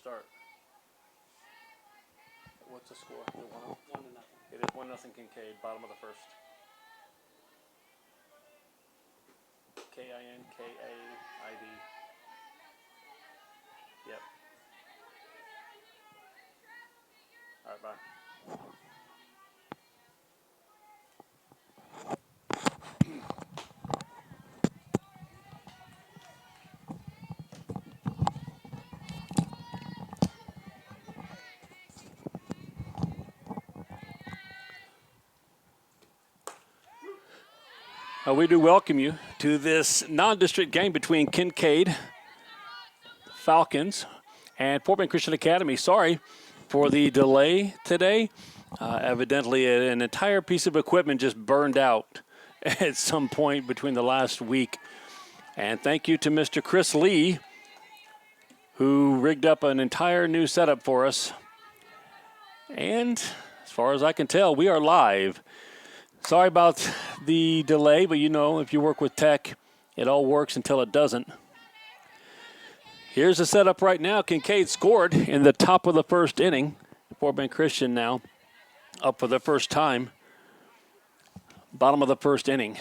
start? What's the score? Is it 1-0? 1-0. It is 1-0 Kinkaid, bottom of the first. Kinkaid. Yep. All right, bye. We do welcome you to this non-district game between Kinkaid Falcons and Fort Bend Christian Academy. Sorry for the delay today. Evidently, an entire piece of equipment just burned out at some point between the last week. And thank you to Mr. Chris Lee, who rigged up an entire new setup for us. And as far as I can tell, we are live. Sorry about the delay, but you know, if you work with tech, it all works until it doesn't. Here's the setup right now. Kinkaid scored in the top of the first inning. Fort Bend Christian now up for the first time. Bottom of the first inning.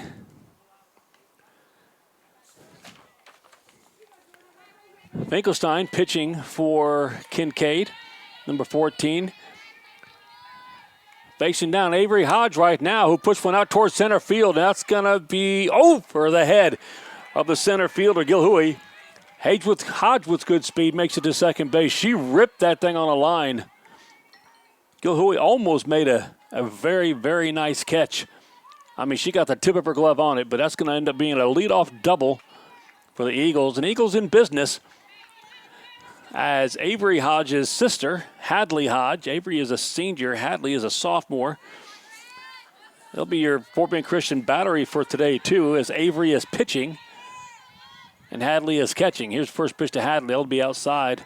Finkelstein pitching for Kinkaid, number 14. Facing down Avery Hodge right now, who pushed one out towards center field. That's going to be over the head of the center fielder, Gilhui. Hodge with good speed makes it to second base. She ripped that thing on a line. Gilhui almost made a very, very nice catch. I mean, she got the tip of her glove on it, but that's going to end up being a leadoff double for the Eagles. And Eagles in business as Avery Hodge's sister, Hadley Hodge. Avery is a senior. Hadley is a sophomore. They'll be your Fort Bend Christian battery for today, too, as Avery is pitching and Hadley is catching. Here's first pitch to Hadley. It'll be outside.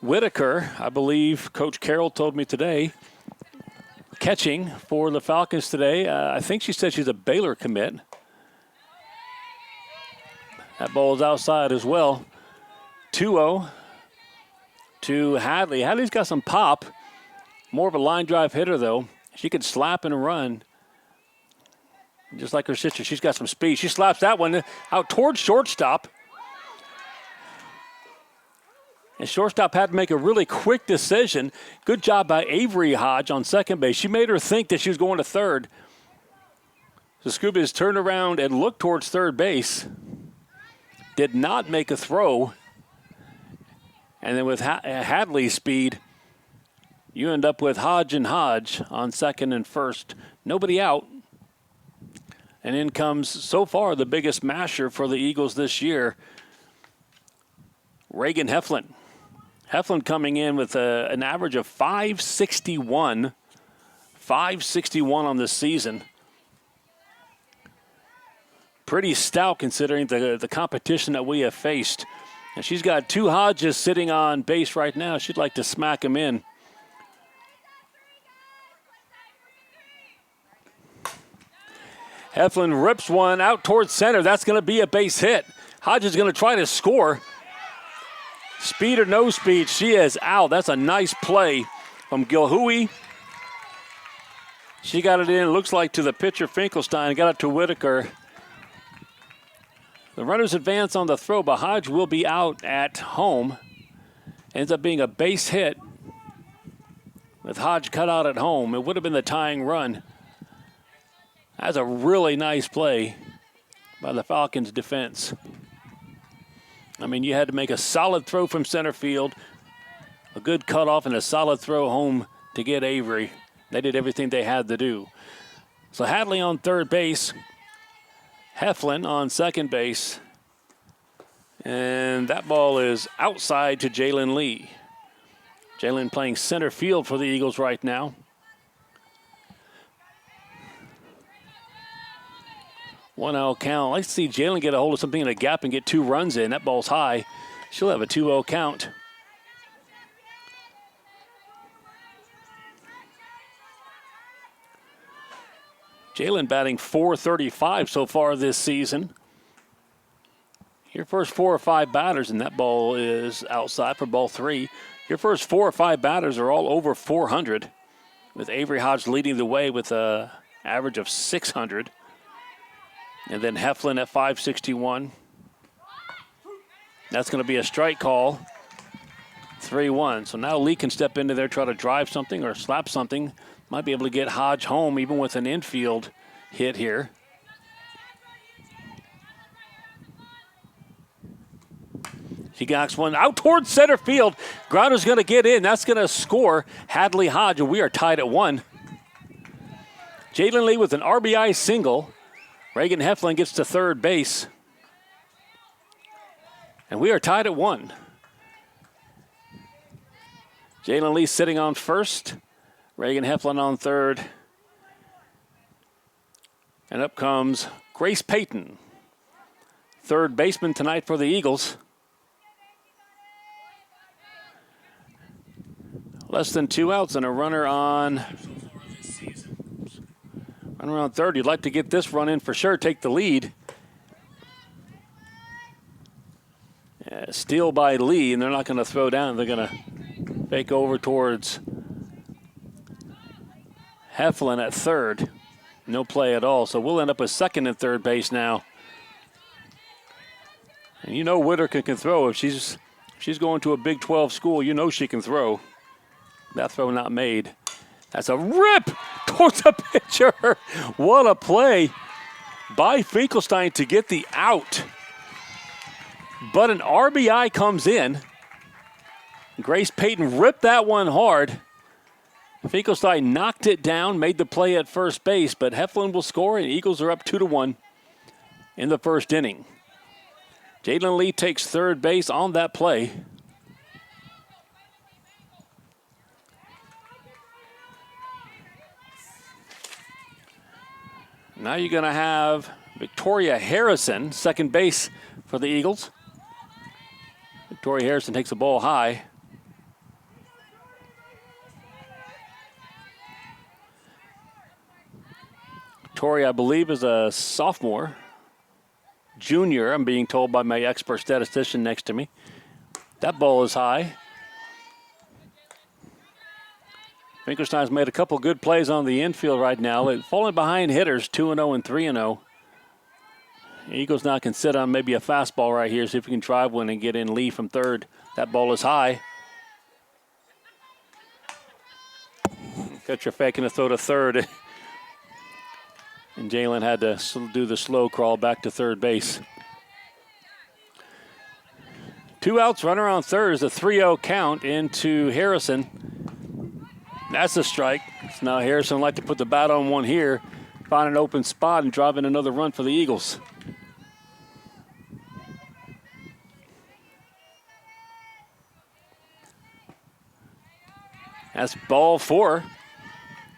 Whitaker, I believe Coach Carroll told me today, catching for the Falcons today. I think she said she's a Baylor commit. That ball is outside as well. 2-0 to Hadley. Hadley's got some pop. More of a line drive hitter, though. She could slap and run. Just like her sister, she's got some speed. She slaps that one out towards shortstop. And shortstop had to make a really quick decision. Good job by Avery Hodge on second base. She made her think that she was going to third. So Scuba's turned around and looked towards third base. Did not make a throw. And then with Hadley's speed, you end up with Hodge and Hodge on second and first. Nobody out. And in comes, so far, the biggest masher for the Eagles this year, Reagan Heflin. Heflin coming in with an average of 561. 561 on this season. Pretty stout considering the competition that we have faced. And she's got two Hodges sitting on base right now. She'd like to smack him in. Heflin rips one out towards center. That's going to be a base hit. Hodges is going to try to score. Speed or no speed, she is out. That's a nice play from Gilhui. She got it in, looks like, to the pitcher Finkelstein. Got it to Whitaker. The runners advance on the throw, but Hodge will be out at home. Ends up being a base hit with Hodge cut out at home. It would have been the tying run. That's a really nice play by the Falcons defense. I mean, you had to make a solid throw from center field, a good cutoff, and a solid throw home to get Avery. They did everything they had to do. So Hadley on third base. Heflin on second base. And that ball is outside to Jalen Lee. Jalen playing center field for the Eagles right now. One out count. I like to see Jalen get a hold of something in a gap and get two runs in. That ball's high. She'll have a 2-0 count. Jalen batting .435 so far this season. Here Your first 4 or 5 batters, and that ball is outside for ball 3. Your first 4 or 5 batters are all over 400, with Avery Hodge leading the way with an average of 600. And then Heflin at 561. That's going to be a strike call. 3-1. So now Lee can step into there, try to drive something or slap something. Might be able to get Hodge home even with an infield hit here. She knocks one out towards center field. Grouder's going to get in. That's going to score Hadley Hodge, and we are tied at 1. Jalen Lee with an RBI single. Reagan Heflin gets to third base. And we are tied at 1. Jalen Lee sitting on first. Reagan Heflin on third. And up comes Grace Payton, third baseman tonight for the Eagles. Less than 2 outs and a runner on third. You'd like to get this run in for sure, take the lead. Steal by Lee, and they're not going to throw down. They're going to fake over towards Heflin at third. No play at all, so we'll end up with second and third base now. And you know Whitaker can throw. If she's going to a Big 12 school, you know she can throw. That throw not made. That's a rip towards the pitcher. What a play by Finkelstein to get the out. But an RBI comes in. Grace Payton ripped that one hard. Finkelstein knocked it down, made the play at first base, but Heflin will score, and Eagles are up 2-1 in the first inning. Jalen Lee takes third base on that play. Now you're going to have Victoria Harrison, second base for the Eagles. Victoria Harrison takes the ball high. Victoria, I believe, is a sophomore. Junior, I'm being told by my expert statistician next to me. That ball is high. Finkelstein's made a couple good plays on the infield right now. Falling behind hitters, 2-0 and 3-0. Eagles now can sit on maybe a fastball right here, see if we can drive one and get in Lee from third. That ball is high. Catcher faking a throw to third. And Jalen had to do the slow crawl back to third base. 2 outs, runner on third is a 3-0 count into Harrison. That's a strike. So now Harrison would like to put the bat on one here, find an open spot, and drive in another run for the Eagles. That's ball 4.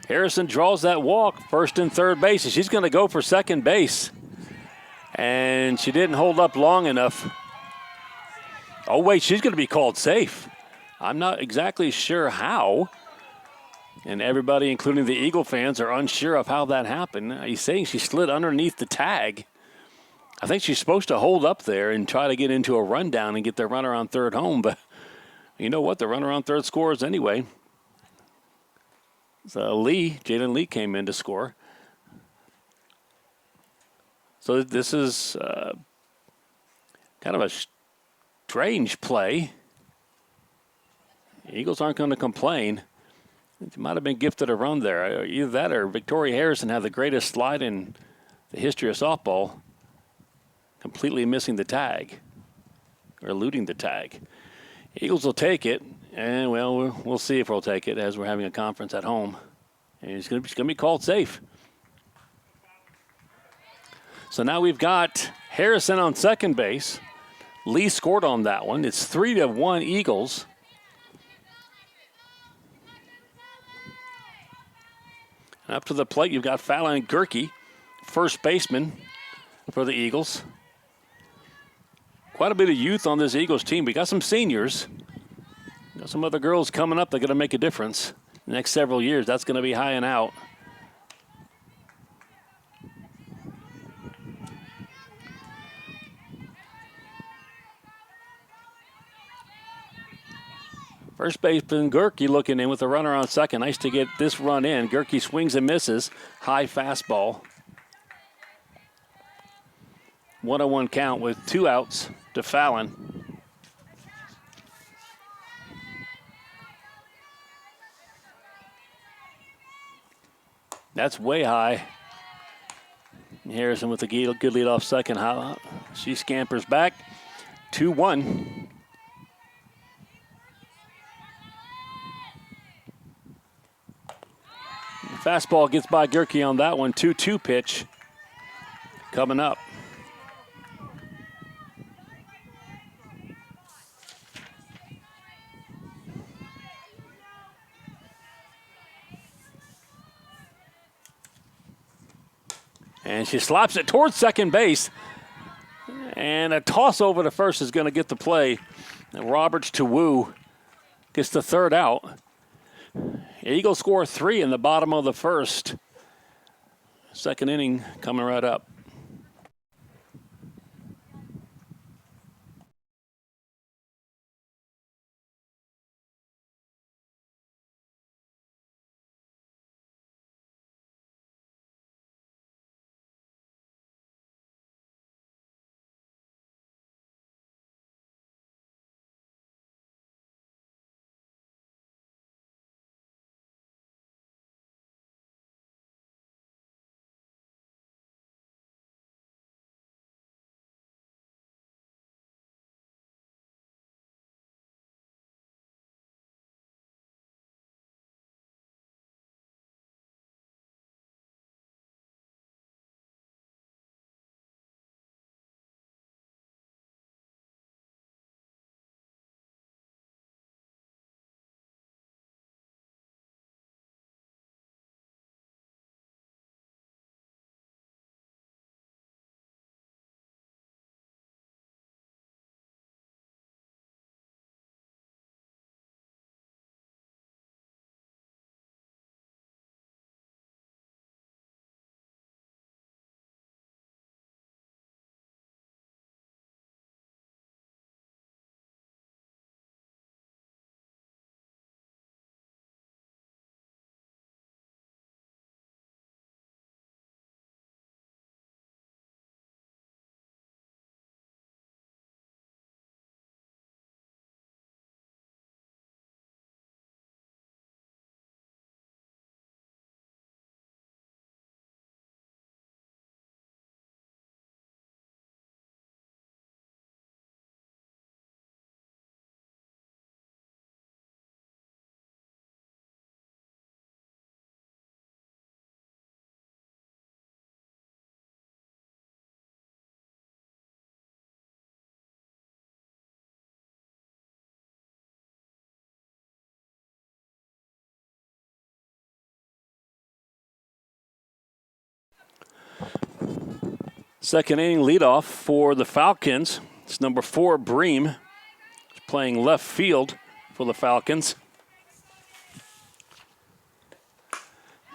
Harrison draws that walk, first and third base. She's going to go for second base. And she didn't hold up long enough. Oh, wait, she's going to be called safe. I'm not exactly sure how. And everybody, including the Eagle fans, are unsure of how that happened. He's saying she slid underneath the tag. I think she's supposed to hold up there and try to get into a rundown and get the runner on third home. But you know what? The runner on third scores anyway. So Jalen Lee came in to score. So this is kind of a strange play. The Eagles aren't going to complain. They might have been gifted a run there. Either that or Victoria Harrison had the greatest slide in the history of softball, completely missing the tag or eluding the tag. Eagles will take it. And, well, we'll see if we'll take it as we're having a conference at home. And it's going to be called safe. So now we've got Harrison on second base. Lee scored on that one. It's 3-1 Eagles. And up to the plate, you've got Fallon Gerke, first baseman for the Eagles. Quite a bit of youth on this Eagles team. We got some seniors. Got some other girls coming up that are going to make a difference the next several years. That's going to be high and out. First baseman Gerke looking in with a runner on second. Nice to get this run in. Gerke swings and misses. High fastball. 1-1 count with 2 outs to Fallon. That's way high. Harrison with a good lead off second. She scampers back. 2-1. Fastball gets by Gerke on that one. 2-2 pitch coming up. And she slaps it towards second base. And a toss over to first is going to get the play. And Roberts to Wu gets the third out. Eagles score 3 in the bottom of the first. Second inning coming right up. Second inning leadoff for the Falcons. It's number 4, Bream, playing left field for the Falcons.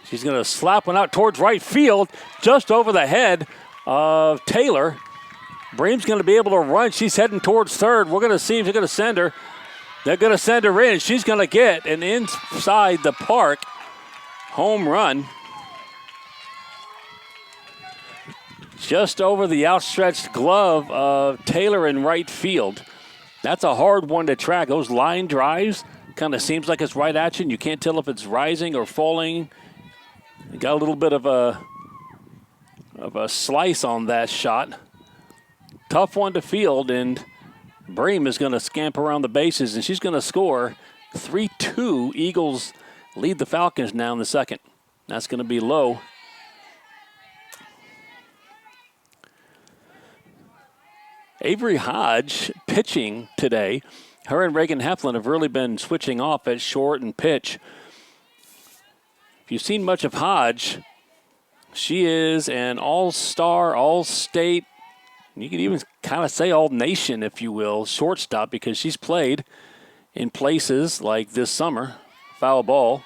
She's going to slap one out towards right field, just over the head of Taylor. Bream's going to be able to run. She's heading towards third. We're going to see if they're going to send her. They're going to send her in. She's going to get an inside the park home run. Just over the outstretched glove of Taylor in right field. That's a hard one to track. Those line drives kind of seems like it's right at you, and you can't tell if it's rising or falling. You got a little bit of a slice on that shot. Tough one to field, and Bream is going to scamper around the bases, and she's going to score. 3-2. Eagles lead the Falcons now in the second. That's going to be low. Avery Hodge pitching today. Her and Reagan Heflin have really been switching off at short and pitch. If you've seen much of Hodge, she is an all-star, all-state, you could even kind of say all-nation, if you will, shortstop, because she's played in places like this summer, foul ball.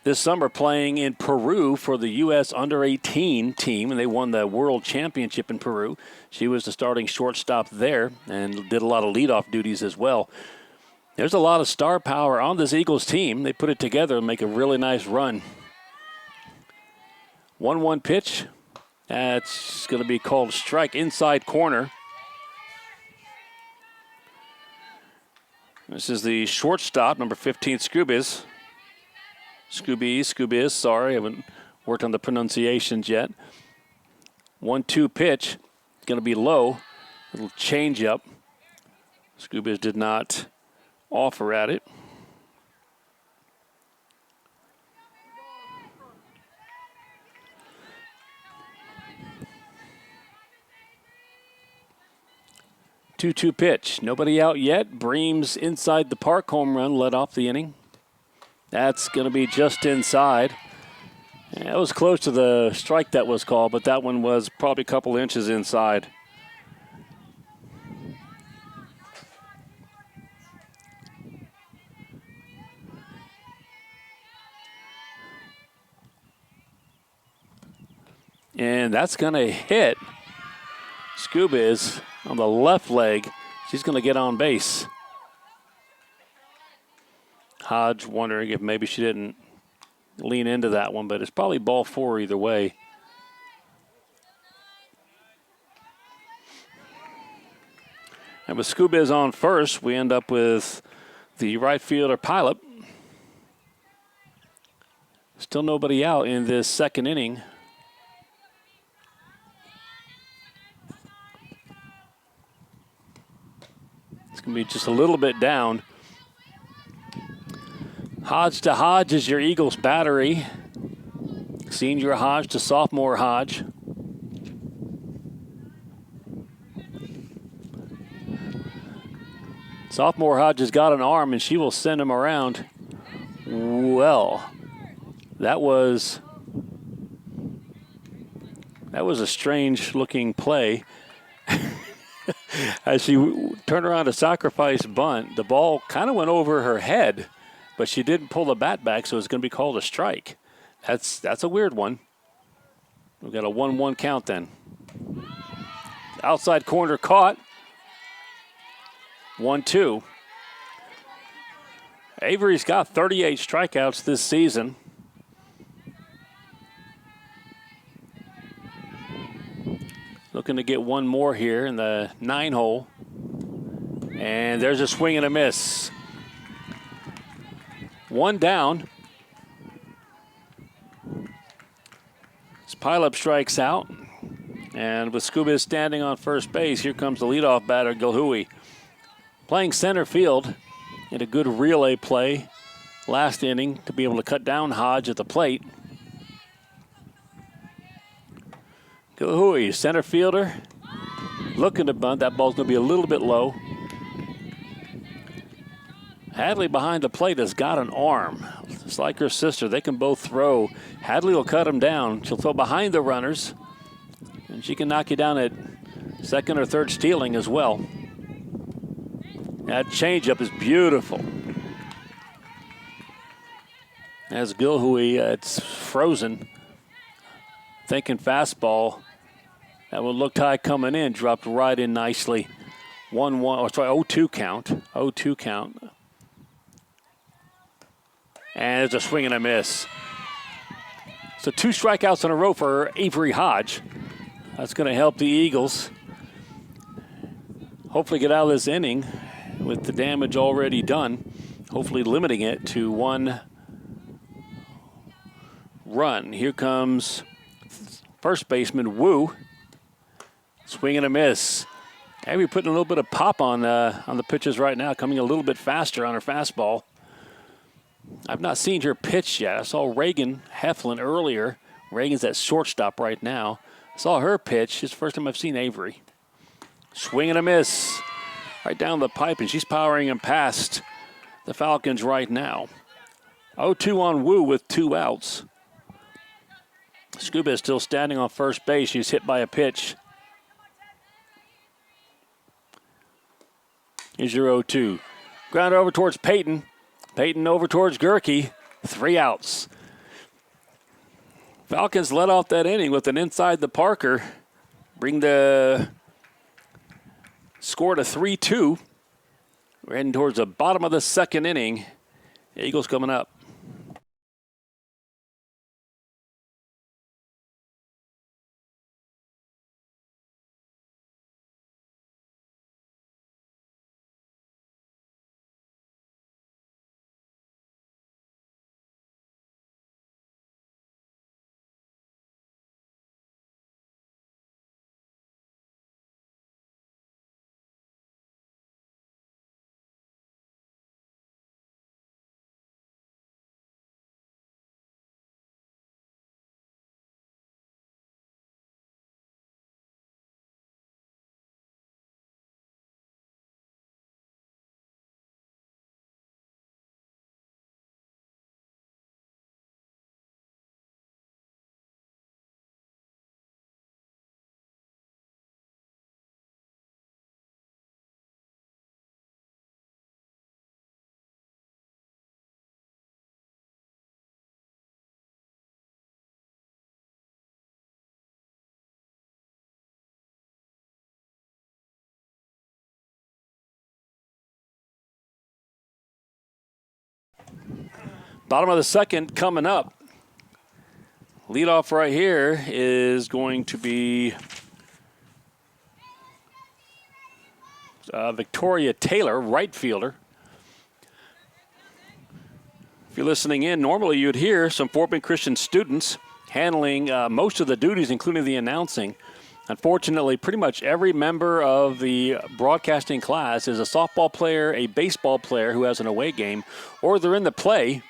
This summer playing in Peru for the U.S. under-18 team, and they won the World Championship in Peru. She was the starting shortstop there and did a lot of leadoff duties as well. There's a lot of star power on this Eagles team. They put it together and make a really nice run. 1-1 pitch. That's going to be called strike inside corner. This is the shortstop, number 15, Scoobies. Scoobies, sorry. I haven't worked on the pronunciations yet. 1-2 pitch. Going to be low. Little change up. Scoobies did not offer at it. Two-two pitch. Nobody out yet. Breams inside the park. Home run led off the inning. That's going to be just inside. Yeah, it was close to the strike that was called, but that one was probably a couple inches inside. And that's going to hit Scoobies on the left leg. She's going to get on base. Hodge wondering if maybe she didn't lean into that one, but it's probably ball four either way. And with Scoobies on first, we end up with the right fielder Pilot. Still nobody out in this second inning. It's going to be just a little bit down. Hodge to Hodge is your Eagles battery. Senior Hodge to sophomore Hodge. Sophomore Hodge has got an arm, and she will send him around. Well, that was a strange-looking play. As she turned around to sacrifice bunt, the ball kind of went over her head, but she didn't pull the bat back, so it's going to be called a strike. That's a weird one. We've got a 1-1 count then. Outside corner caught. 1-2. Avery's got 38 strikeouts this season. Looking to get one more here in the 9-hole. And there's a swing and a miss. One down. This Pileup strikes out. And with Scoobies standing on first base, here comes the leadoff batter, Gilhui. Playing center field in a good relay play last inning to be able to cut down Hodge at the plate. Gilhui, center fielder, looking to bunt. That ball's going to be a little bit low. Hadley behind the plate has got an arm. It's like her sister. They can both throw. Hadley will cut him down. She'll throw behind the runners. And she can knock you down at second or third stealing as well. That changeup is beautiful. As Gilhui, it's frozen. Thinking fastball. That one looked high coming in, dropped right in nicely. 0-2 count. 0-2 count. And there's a swing and a miss. So 2 strikeouts in a row for Avery Hodge. That's going to help the Eagles hopefully get out of this inning with the damage already done. Hopefully limiting it to 1 run. Here comes first baseman Wu. Swing and a miss. Avery putting a little bit of pop on the pitches right now, coming a little bit faster on her fastball. I've not seen her pitch yet. I saw Reagan Heflin earlier. Reagan's at shortstop right now. I saw her pitch. It's the first time I've seen Avery. Swing and a miss. Right down the pipe, and she's powering him past the Falcons right now. 0-2 on Wu with 2 outs. Scuba is still standing on first base. She's hit by a pitch. Here's your 0-2. Ground over towards Peyton. Peyton over towards Gerke. 3 outs. Falcons led off that inning with an inside the Parker. Bring the score to 3-2. We're heading towards the bottom of the second inning. Eagles coming up. Bottom of the second coming up. Leadoff right here is going to be Victoria Taylor, right fielder. If you're listening in, normally you'd hear some Fort Bend Christian students handling most of the duties, including the announcing. Unfortunately, pretty much every member of the broadcasting class is a softball player, a baseball player who has an away game, or they're in the play.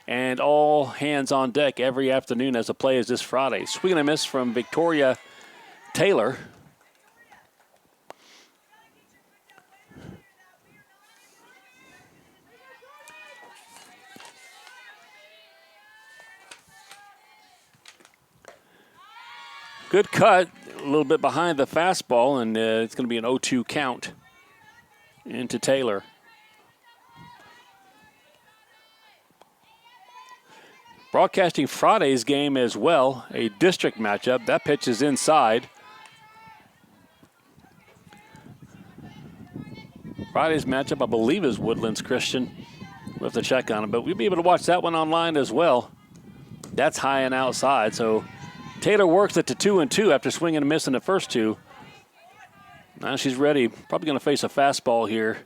And all hands on deck every afternoon as the play is this Friday. Swing and a miss from Victoria Taylor. Good cut, a little bit behind the fastball, and it's going to be an 0-2 count into Taylor. Broadcasting Friday's game as well, a district matchup. That pitch is inside. Friday's matchup, I believe, is Woodlands Christian. We'll have to check on it, but we'll be able to watch that one online as well. That's high and outside, so Taylor works it to 2-2 after swinging and missing the first two. Now she's ready. Probably going to face a fastball here.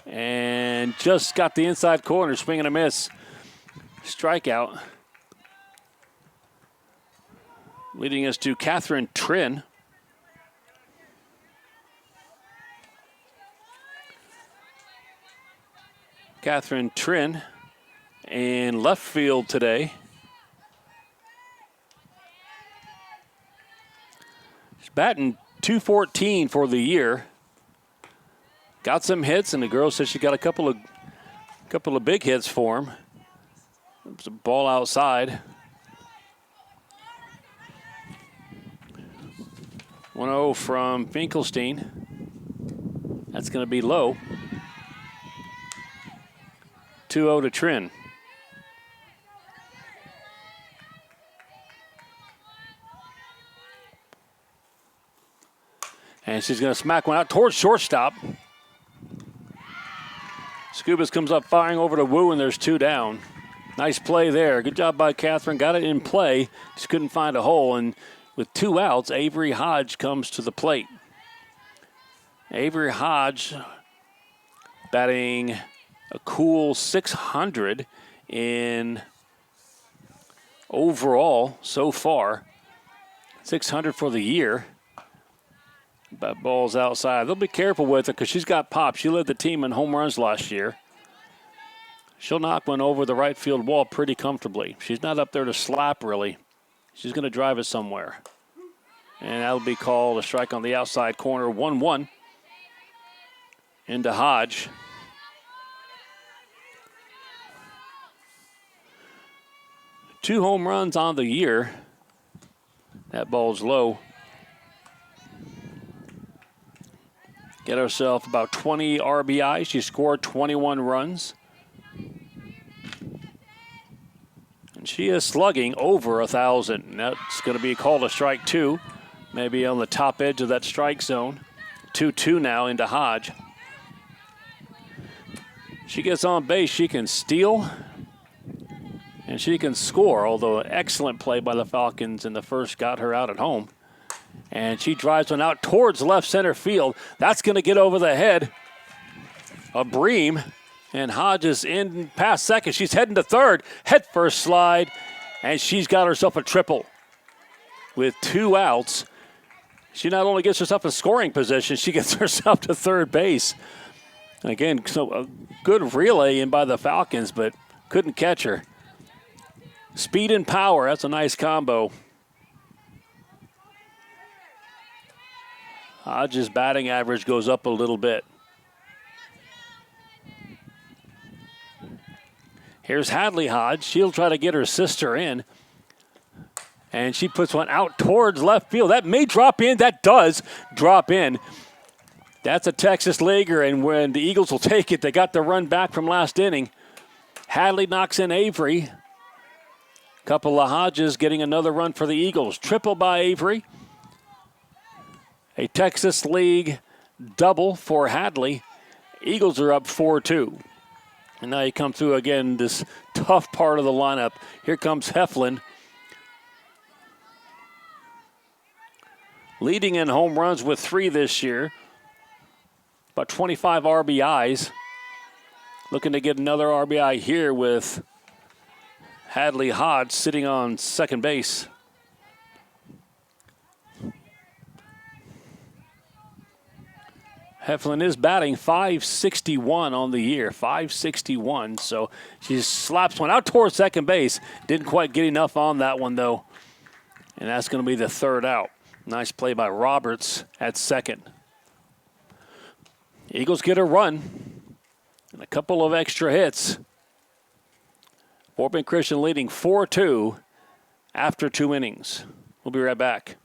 And just got the inside corner, swing and a miss. Strikeout. Leading us to Catherine Trin. Catherine Trin in left field today. She's batting .214 for the year. Got some hits, and the girl says she got a couple of big hits for him. It's a ball outside. 1-0 from Finkelstein. That's going to be low. 2-0 to Trin. And she's going to smack one out towards shortstop. Scubas comes up firing over to Wu, and there's two down. Nice play there. Good job by Catherine. Got it in play. Just couldn't find a hole. And with two outs, Avery Hodge comes to the plate. Avery Hodge batting a cool .600 in overall so far. .600 for the year. That ball's outside. They'll be careful with her because she's got pop. She led the team in home runs last year. She'll knock one over the right field wall pretty comfortably. She's not up there to slap, really. She's going to drive it somewhere. And that'll be called a strike on the outside corner. 1-1 into Hodge. Two home runs on the year. That ball's low. Get herself about 20 RBI. She scored 21 runs. And she is slugging over 1,000. That's going to be called a strike two. Maybe on the top edge of that strike zone. 2-2 now into Hodge. She gets on base, she can steal, and she can score, although an excellent play by the Falcons in the first got her out at home. And she drives one out towards left center field. That's going to get over the head of Bream. And Hodge is in past second. She's heading to third. Head first slide. And she's got herself a triple. With 2 outs, she not only gets herself a scoring position, she gets herself to third base. Again, so a good relay in by the Falcons, but couldn't catch her. Speed and power, that's a nice combo. Hodge's batting average goes up a little bit. Here's Hadley Hodge. She'll try to get her sister in. And she puts one out towards left field. That may drop in. That does drop in. That's a Texas leaguer, and when the Eagles will take it, they got the run back from last inning. Hadley knocks in Avery. Couple of Hodges getting another run for the Eagles. Triple by Avery. A Texas League double for Hadley. Eagles are up 4-2. And now you come through again this tough part of the lineup. Here comes Heflin. Leading in home runs with 3 this year. About 25 RBIs. Looking to get another RBI here with Hadley Hodge sitting on second base. Heflin is batting .561 on the year, .561. So she slaps one out towards second base. Didn't quite get enough on that one, though. And that's going to be the third out. Nice play by Roberts at second. Eagles get a run and a couple of extra hits. Fort Bend Christian leading 4-2 after 2 innings. We'll be right back.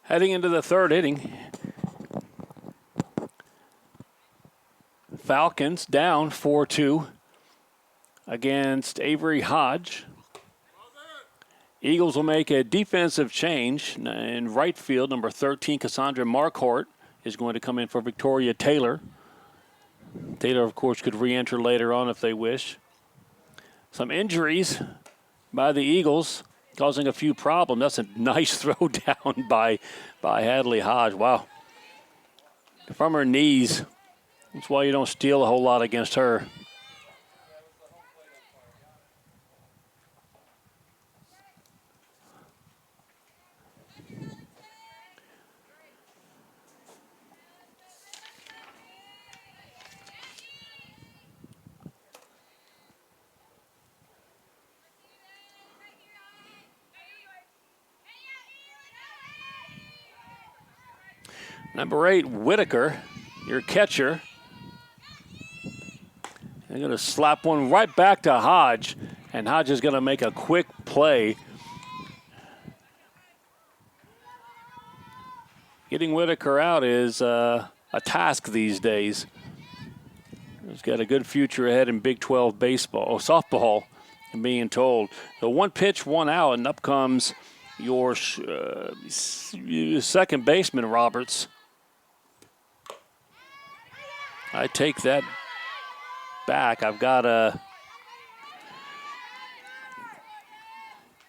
Heading into the third inning, Falcons down 4-2 against Avery Hodge. Eagles will make a defensive change in right field. Number 13, Cassandra Marquardt, is going to come in for Victoria Taylor. Taylor, of course, could re-enter later on if they wish. Some injuries by the Eagles, causing a few problems. That's a nice throw down by Hadley Hodge. Wow. From her knees. That's why you don't steal a whole lot against her. Number 8, Whitaker, your catcher. They're going to slap one right back to Hodge, and Hodge is going to make a quick play. Getting Whitaker out is a task these days. He's got a good future ahead in Big 12 baseball, softball, and being told. So 1 pitch, 1 out, and up comes your second baseman, Roberts. I take that back. I've got to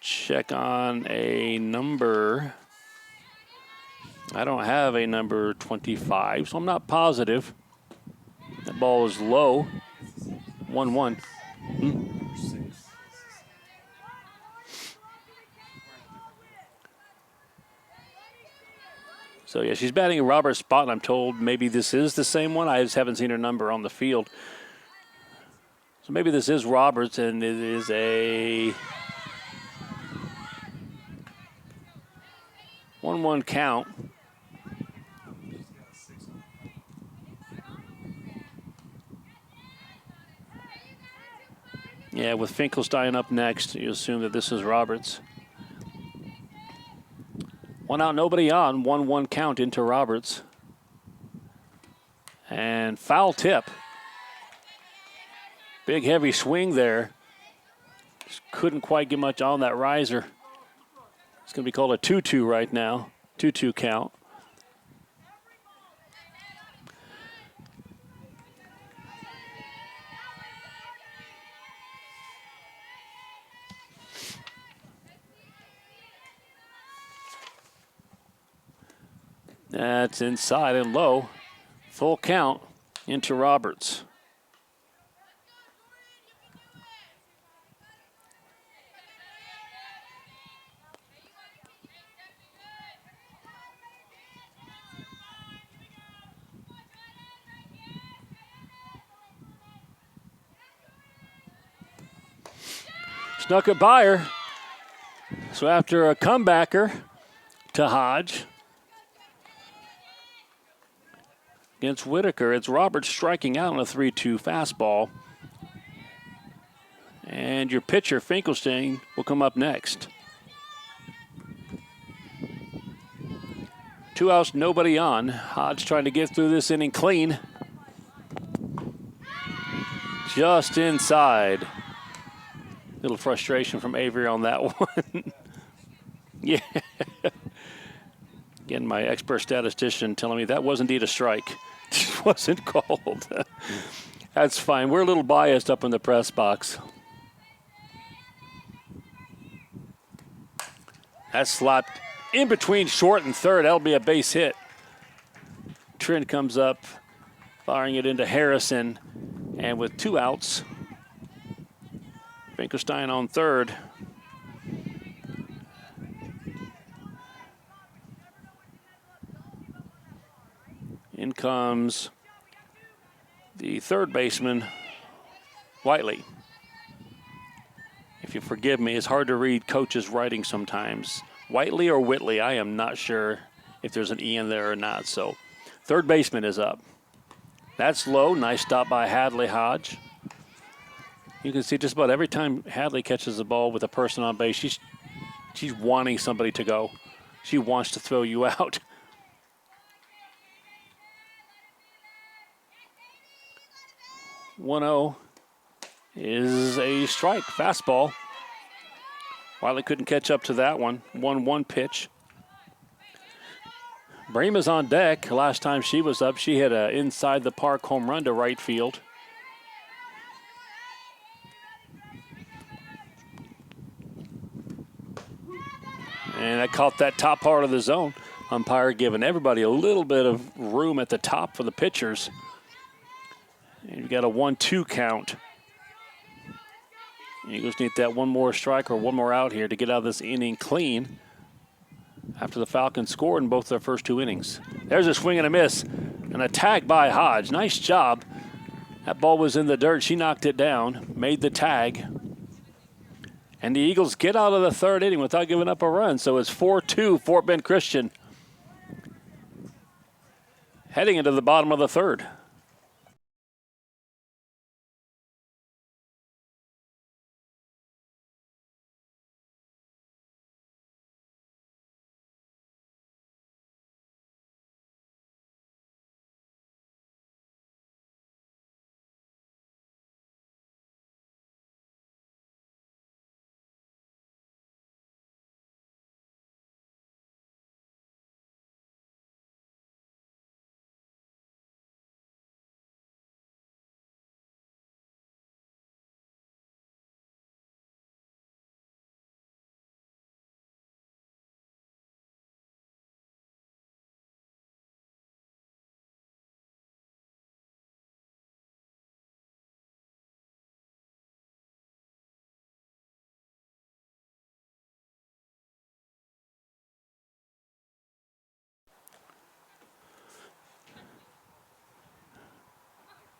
check on a number. I don't have a number 25, so I'm not positive. That ball is low. 1-1. So, yeah, she's batting in Robert's spot, and I'm told maybe this is the same one. I just haven't seen her number on the field. So maybe this is Roberts, and it is a 1-1 count. Yeah, with Finkelstein up next, you assume that this is Roberts. 1 out, nobody on. 1-1 count into Roberts. And foul tip. Big heavy swing there. Just couldn't quite get much on that riser. It's going to be called a 2-2 right now. 2-2 count. That's inside and low. Full count into Roberts. Snuck it by her. So after a comebacker to Hodge against Whitaker, it's Roberts striking out on a 3-2 fastball. And your pitcher, Finkelstein, will come up next. 2 outs, nobody on. Hodge trying to get through this inning clean. Just inside. Little frustration from Avery on that one. Yeah. Again, my expert statistician telling me that was indeed a strike. It wasn't called. That's fine. We're a little biased up in the press box. That's slapped in between short and third. That'll be a base hit. Trent comes up, firing it into Harrison. And with 2 outs, Finkelstein on third. In comes the third baseman, Whiteley. If you forgive me, it's hard to read coaches' writing sometimes. Whiteley or Whitley, I am not sure if there's an E in there or not. So third baseman is up. That's low. Nice stop by Hadley Hodge. You can see just about every time Hadley catches the ball with a person on base, she's wanting somebody to go. She wants to throw you out. 1-0 is a strike, fastball. Wiley couldn't catch up to that one. 1-1 pitch. Brema's on deck. Last time she was up, she hit a inside the park home run to right field. And that caught that top part of the zone. Umpire giving everybody a little bit of room at the top for the pitchers. And you've got a 1-2 count. Eagles need that one more strike or one more out here to get out of this inning clean after the Falcons scored in both their first 2 innings. There's a swing and a miss and a tag by Hodge. Nice job. That ball was in the dirt. She knocked it down, made the tag. And the Eagles get out of the third inning without giving up a run. So it's 4-2 Fort Bend Christian heading into the bottom of the third.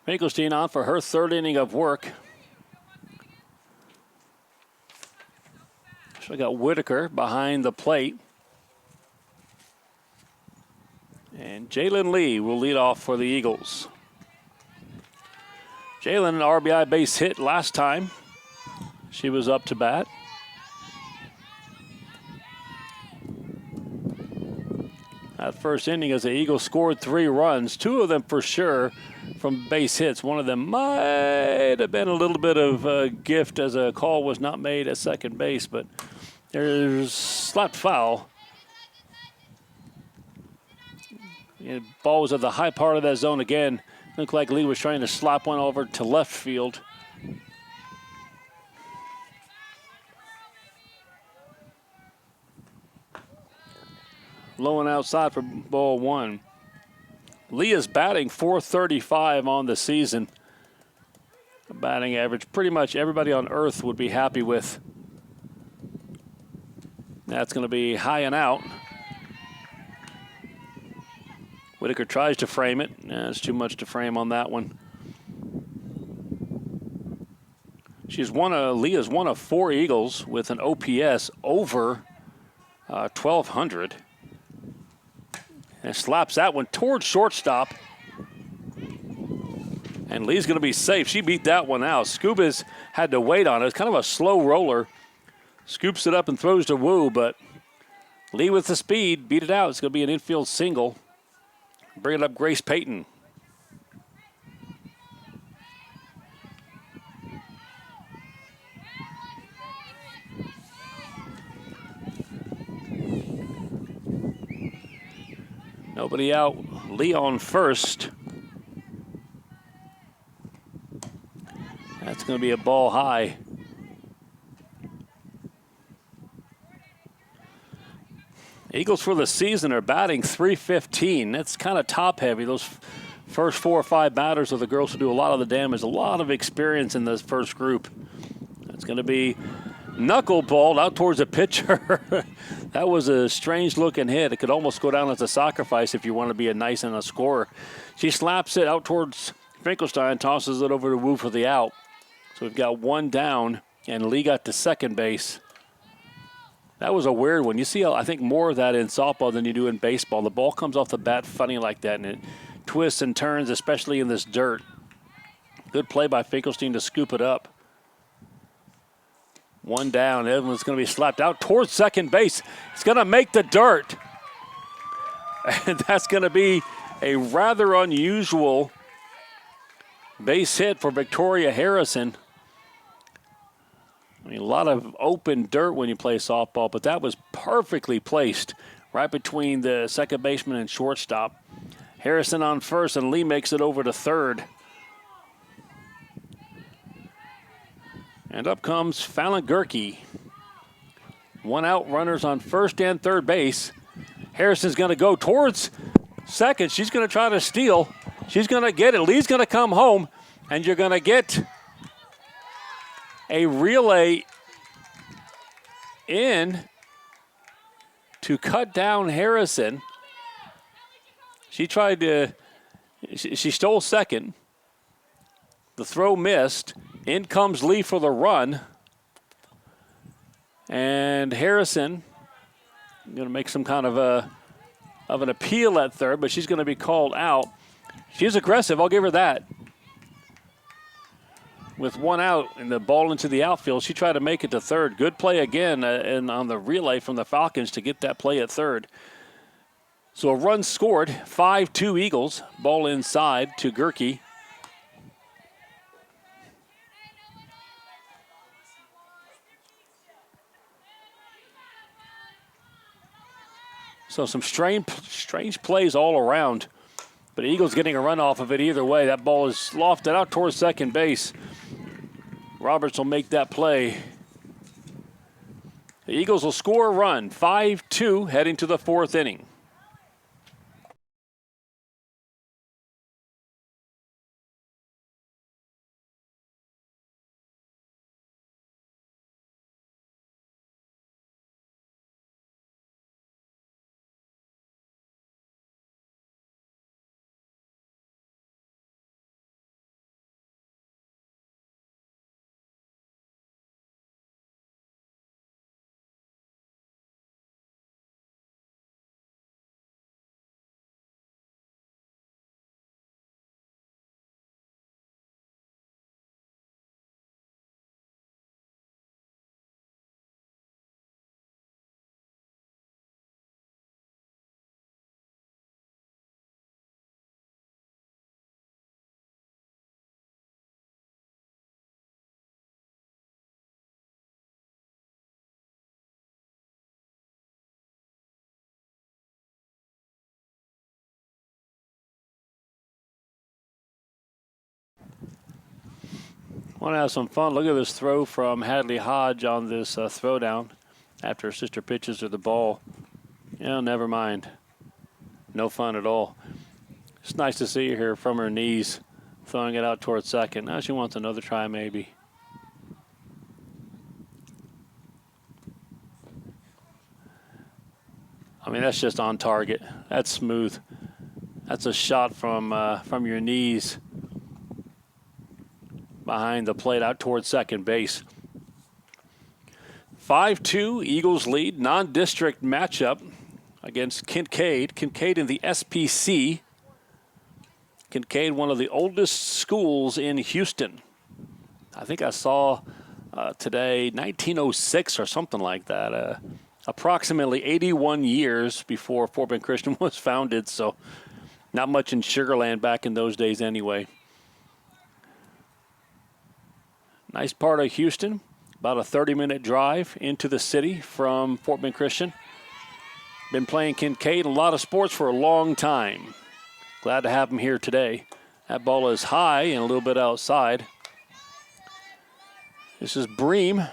Finkelstein on for her third inning of work. So we got Whitaker behind the plate. And Jalen Lee will lead off for the Eagles. Jalen, an RBI base hit last time she was up to bat. That first inning as the Eagles scored 3 runs, 2 of them for sure from base hits. One of them might have been a little bit of a gift as a call was not made at second base, but there's slapped foul. The ball was at the high part of that zone again. Looked like Lee was trying to slap one over to left field. Low and outside for ball 1. Lee is batting .435 on the season. A batting average pretty much everybody on earth would be happy with. That's going to be high and out. Whitaker tries to frame it. It's too much to frame on that one. Lee is one of 4 Eagles with an OPS over 1,200. And slaps that one towards shortstop. And Lee's going to be safe. She beat that one out. Scubas had to wait on it. It's kind of a slow roller. Scoops it up and throws to Wu, but Lee with the speed beat it out. It's going to be an infield single. Bringing up Grace Payton. Nobody out. Lee on first. That's going to be a ball high. Eagles for the season are batting .315. That's kind of top heavy. Those first 4 or 5 batters are the girls who do a lot of the damage. A lot of experience in this first group. That's going to be knuckleballed out towards the pitcher. That was a strange looking hit. It could almost go down as a sacrifice if you want to be a nice and a scorer. She slaps it out towards Finkelstein, tosses it over to Wu for the out. So we've got 1 down, and Lee got to second base. That was a weird one. You see, I think, more of that in softball than you do in baseball. The ball comes off the bat funny like that, and it twists and turns, especially in this dirt. Good play by Finkelstein to scoop it up. 1 down. Edmonds going to be slapped out towards second base. It's going to make the dirt. And that's going to be a rather unusual base hit for Victoria Harrison. I mean, a lot of open dirt when you play softball, but that was perfectly placed right between the second baseman and shortstop. Harrison on first, and Lee makes it over to third. And up comes Fallon Gerke. 1 out, runners on first and third base. Harrison's going to go towards second. She's going to try to steal. She's going to get it. Lee's going to come home, and you're going to get a relay in to cut down Harrison. She stole second. The throw missed. In comes Lee for the run. And Harrison going to make some kind of an appeal at third, but she's going to be called out. She's aggressive, I'll give her that. With 1 out and the ball into the outfield, she tried to make it to third. Good play again and on the relay from the Falcons to get that play at third. So a run scored, 5-2 Eagles. Ball inside to Gerke. So some strange plays all around. But Eagles getting a run off of it either way. That ball is lofted out towards second base. Roberts will make that play. The Eagles will score a run, 5-2, heading to the 4th inning. Want to have some fun. Look at this throw from Hadley Hodge on this throwdown after her sister pitches her the ball. Yeah, never mind. No fun at all. It's nice to see her from her knees throwing it out towards second. Now she wants another try maybe. I mean, that's just on target. That's smooth. That's a shot from your knees behind the plate out towards second base. 5-2, Eagles lead. Non-district matchup against Kinkaid. Kinkaid in the SPC. Kinkaid, one of the oldest schools in Houston. I think I saw today 1906 or something like that. Approximately 81 years before Fort Bend Christian was founded, so not much in Sugar Land back in those days anyway. Nice part of Houston, about a 30-minute drive into the city from Fort Bend Christian. Been playing Kinkaid a lot of sports for a long time. Glad to have him here today. That ball is high and a little bit outside. This is Bream,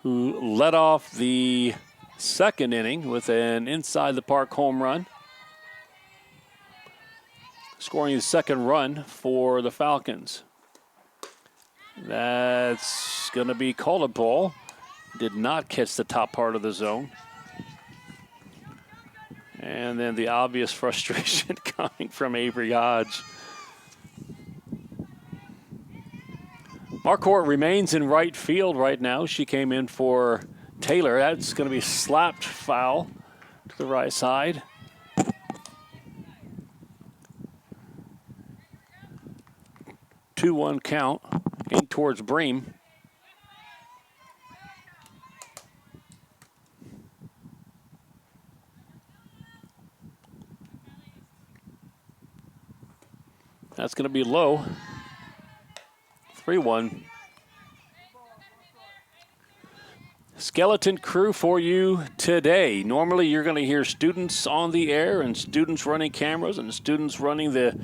who led off the second inning with an inside-the-park home run, scoring the second run for the Falcons. That's going to be called a ball. Did not catch the top part of the zone. And then the obvious frustration coming from Avery Hodge. Marquardt remains in right field right now. She came in for Taylor. That's going to be slapped foul to the right side. Two-one count in towards Bream. That's going to be low. 3-1. Skeleton crew for you today. Normally you're going to hear students on the air and students running cameras and students running the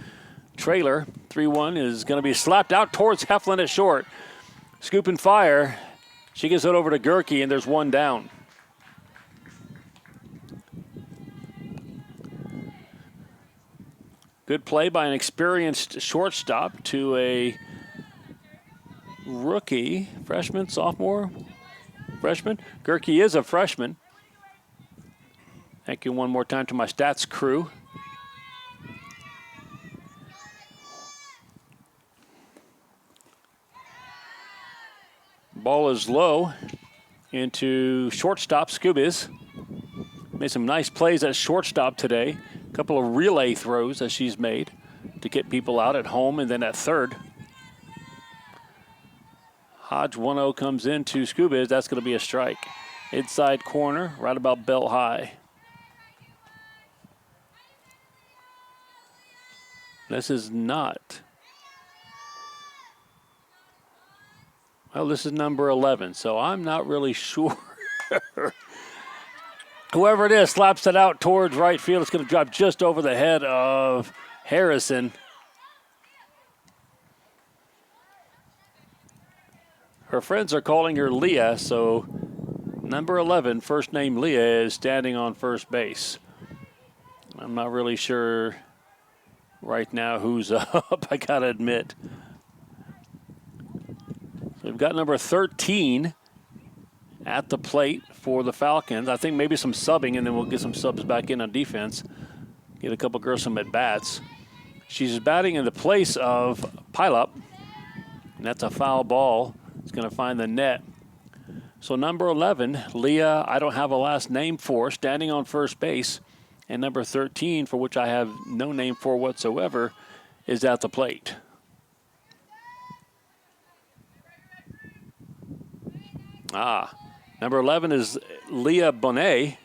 trailer. 3-1 is going to be slapped out towards Heflin at short. Scoop and fire. She gets it over to Gerke, and there's one down. Good play by an experienced shortstop to a rookie, freshman, sophomore, freshman. Gerke is a freshman. Thank you one more time to my stats crew. Ball is low into shortstop. Scoobies made some nice plays at shortstop today. A couple of relay throws that she's made to get people out at home and then at third. Hodge 1-0 comes into Scoobies. That's going to be a strike. Inside corner, right about belt high. This is not. Well, this is number 11, so I'm not really sure. Whoever it is slaps it out towards right field. It's going to drop just over the head of Harrison. Her friends are calling her Leah, so number 11, first name Leah, is standing on first base. I'm not really sure right now who's up, I got to admit. So we've got number 13 at the plate for the Falcons. I think maybe some subbing, and then we'll get some subs back in on defense. Get a couple girls some at-bats. She's batting in the place of Pileup, and that's a foul ball. It's going to find the net. So number 11, Leah, I don't have a last name for, standing on first base. And number 13, for which I have no name for whatsoever, is at the plate. Number 11 is Leah Bonet.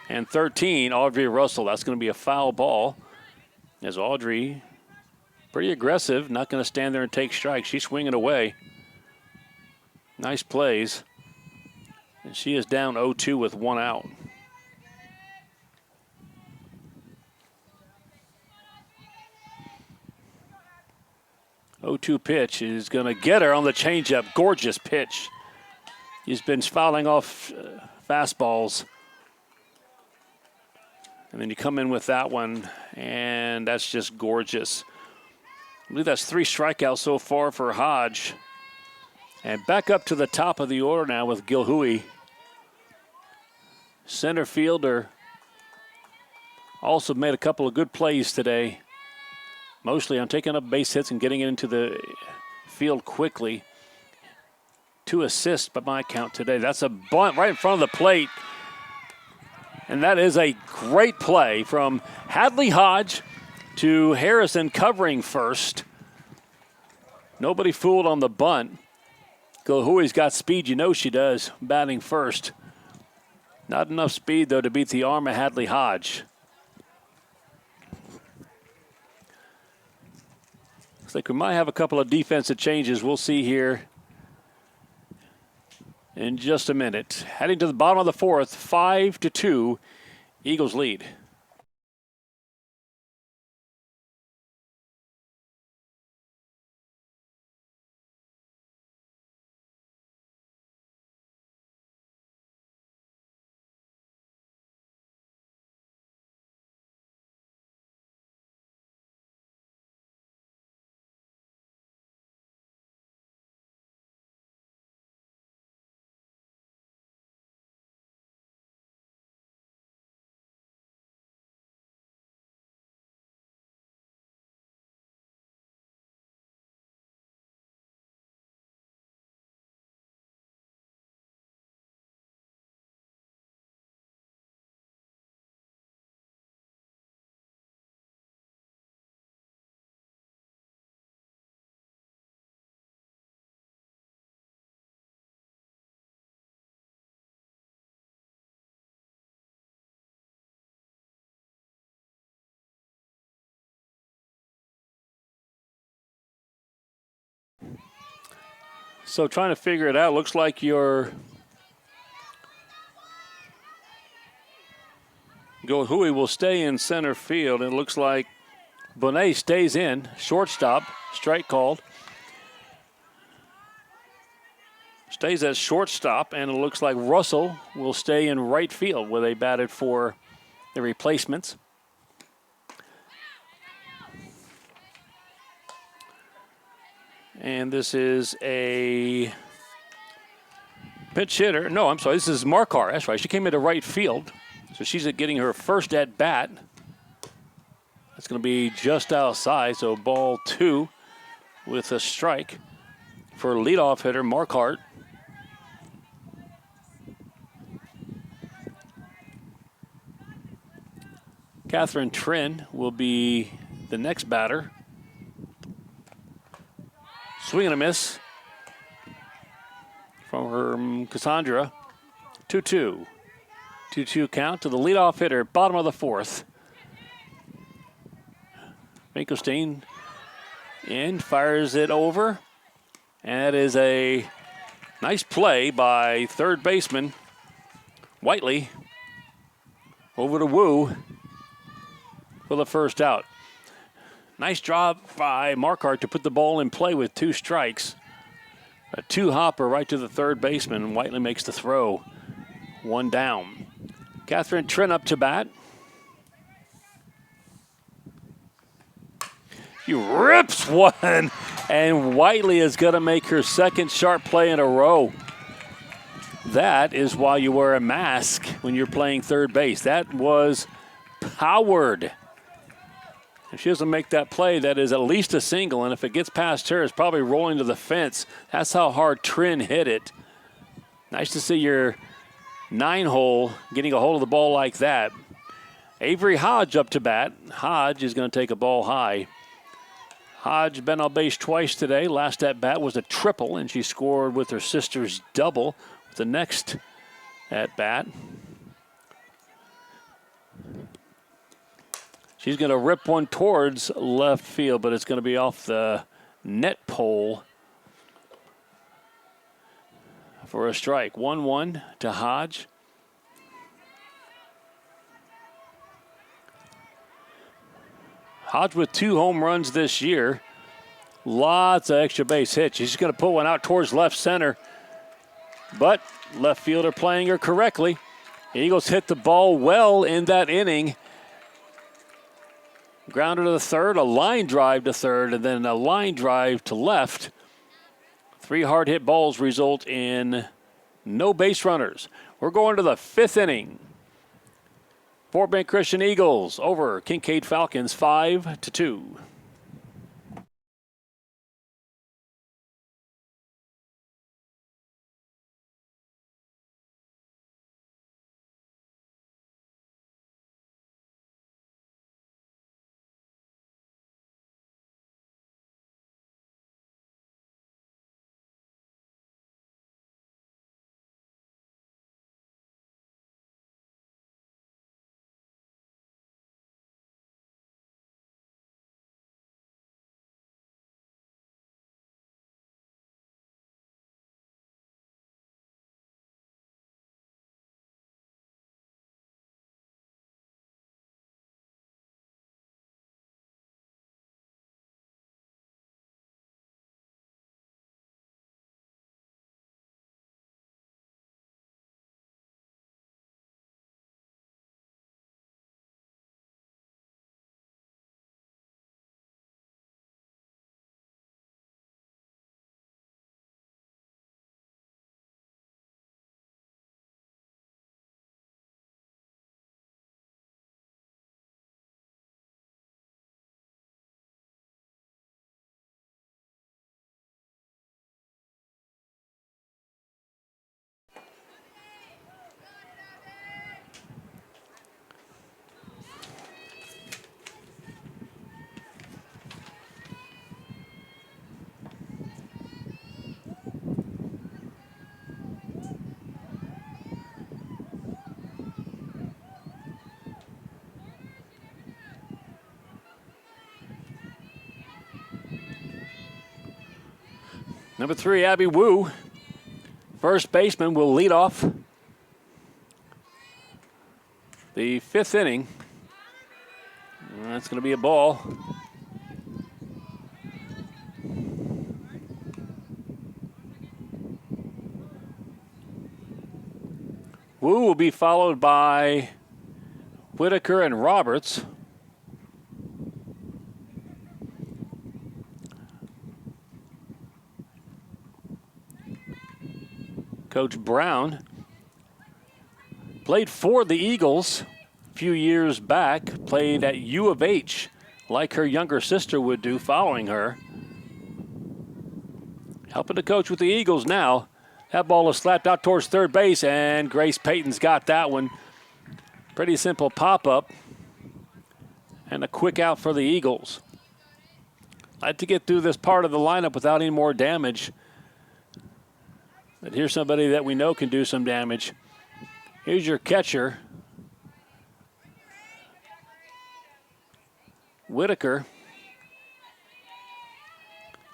And 13, Audrey Russell. That's going to be a foul ball. As Audrey, pretty aggressive, not going to stand there and take strikes. She's swinging away. Nice plays. And she is down 0-2 with one out. 0-2 pitch is going to get her on the changeup. Gorgeous pitch. He's been fouling off fastballs. And then you come in with that one, and that's just gorgeous. I believe that's 3 strikeouts so far for Hodge. And back up to the top of the order now with Gilhui. Center fielder also made a couple of good plays today. Mostly on taking up base hits and getting it into the field quickly. 2 assists by my count today. That's a bunt right in front of the plate. And that is a great play from Hadley Hodge to Harrison covering first. Nobody fooled on the bunt. Gilhui's got speed, you know she does, batting first. Not enough speed, though, to beat the arm of Hadley Hodge. Looks like we might have a couple of defensive changes. We'll see here in just a minute. Heading to the bottom of the 4th, 5-2, Eagles lead. So trying to figure it out, looks like your Gilhui will stay in center field. It looks like Bonet stays in, shortstop, strike called. Stays at shortstop, and it looks like Russell will stay in right field where they batted for the replacements. And this is a pitch hitter. No, I'm sorry. This is Markar. That's right. She came into right field. So she's getting her first at bat. That's going to be just outside. So ball 2 with a strike for leadoff hitter Markart. Catherine Trin will be the next batter. Swing and a miss from her Cassandra. 2-2. 2-2 count to the leadoff hitter, bottom of the 4th. Finkelstein in, fires it over. And that is a nice play by third baseman Whiteley over to Wu for the first out. Nice job by Markart to put the ball in play with 2 strikes. A 2-hopper right to the third baseman. Whiteley makes the throw. 1 down. Catherine Trin up to bat. He rips one, and Whiteley is going to make her second sharp play in a row. That is why you wear a mask when you're playing third base. That was powered. If she doesn't make that play, that is at least a single, and if it gets past her, it's probably rolling to the fence. That's how hard Trin hit it. Nice to see your 9-hole getting a hold of the ball like that. Avery Hodge up to bat. Hodge is going to take a ball high. Hodge been on base twice today. Last at bat was a triple, and she scored with her sister's double with the next at bat. She's going to rip one towards left field, but it's going to be off the net pole for a strike. 1-1 to Hodge. Hodge with 2 home runs this year. Lots of extra base hits. She's going to put one out towards left center. But left fielder playing her correctly. Eagles hit the ball well in that inning. Grounder to the third, a line drive to third, and then a line drive to left. 3 hard hit balls result in no base runners. We're going to the 5th inning. Fort Bend Christian Eagles over Kinkaid Falcons 5-2. Number 3, Abby Wu. First baseman will lead off the 5th inning. That's going to be a ball. Wu will be followed by Whitaker and Roberts. Coach Brown played for the Eagles a few years back, played at U of H like her younger sister would do following her. Helping to coach with the Eagles now. That ball is slapped out towards third base, and Grace Payton's got that one. Pretty simple pop-up and a quick out for the Eagles. Like to get through this part of the lineup without any more damage. But here's somebody that we know can do some damage. Here's your catcher, Whitaker.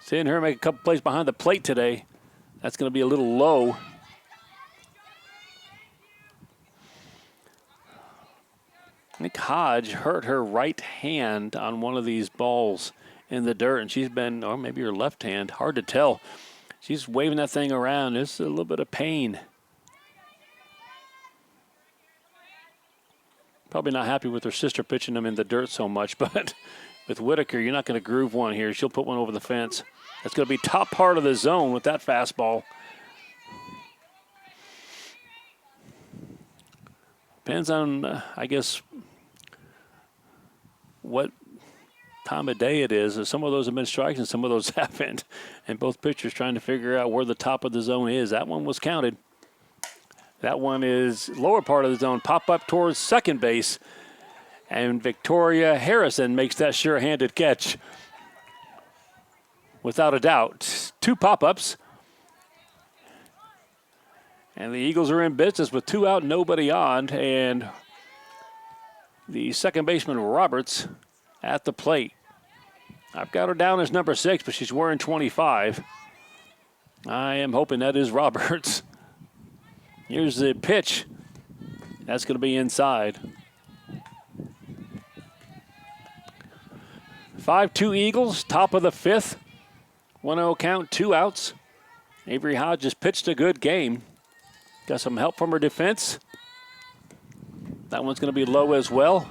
Seeing her make a couple plays behind the plate today. That's going to be a little low. I think Hodge hurt her right hand on one of these balls in the dirt, and she's been, or maybe her left hand, hard to tell. She's waving that thing around. It's a little bit of pain. Probably not happy with her sister pitching them in the dirt so much, but with Whitaker, you're not going to groove one here. She'll put one over the fence. That's going to be top part of the zone with that fastball. Depends on, I guess, what time of day it is. Some of those have been strikes and some of those haven't. And both pitchers trying to figure out where the top of the zone is. That one was counted. That one is lower part of the zone. Pop up towards second base. And Victoria Harrison makes that sure-handed catch. Without a doubt. 2 pop-ups. And the Eagles are in business with 2 out, nobody on. And the second baseman, Roberts, at the plate. I've got her down as number 6, but she's wearing 25. I am hoping that is Roberts. Here's the pitch. That's going to be inside. 5-2 Eagles, top of the 5th. 1-0 count, 2 outs. Avery Hodges pitched a good game. Got some help from her defense. That one's going to be low as well.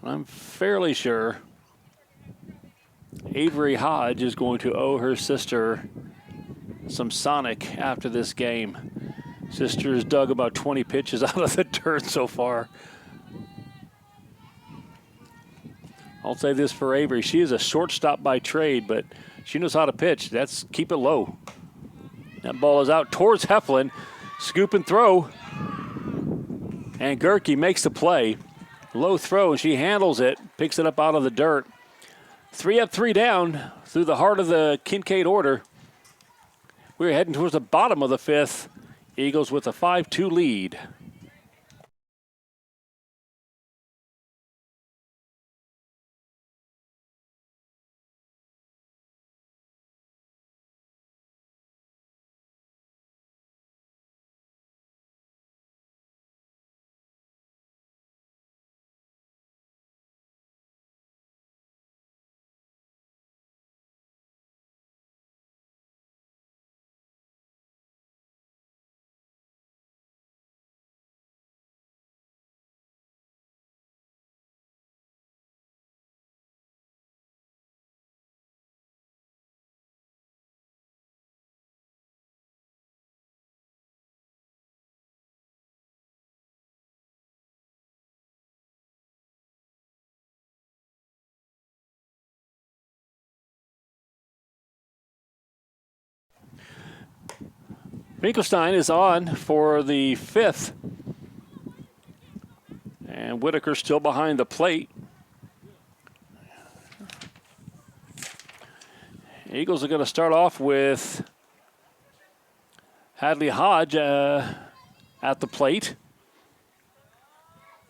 I'm fairly sure Avery Hodge is going to owe her sister some Sonic after this game. Sister's dug about 20 pitches out of the dirt so far. I'll say this for Avery. She is a shortstop by trade, but she knows how to pitch. That's keep it low. That ball is out towards Heflin. Scoop and throw. And Gerke makes the play. Low throw, and she handles it. Picks it up out of the dirt. 3 up, 3 down through the heart of the Kinkaid order. We're heading towards the bottom of the 5th. Eagles with a 5-2 lead. Finkelstein is on for the 5th. And Whitaker still behind the plate. Eagles are going to start off with Hadley Hodge at the plate.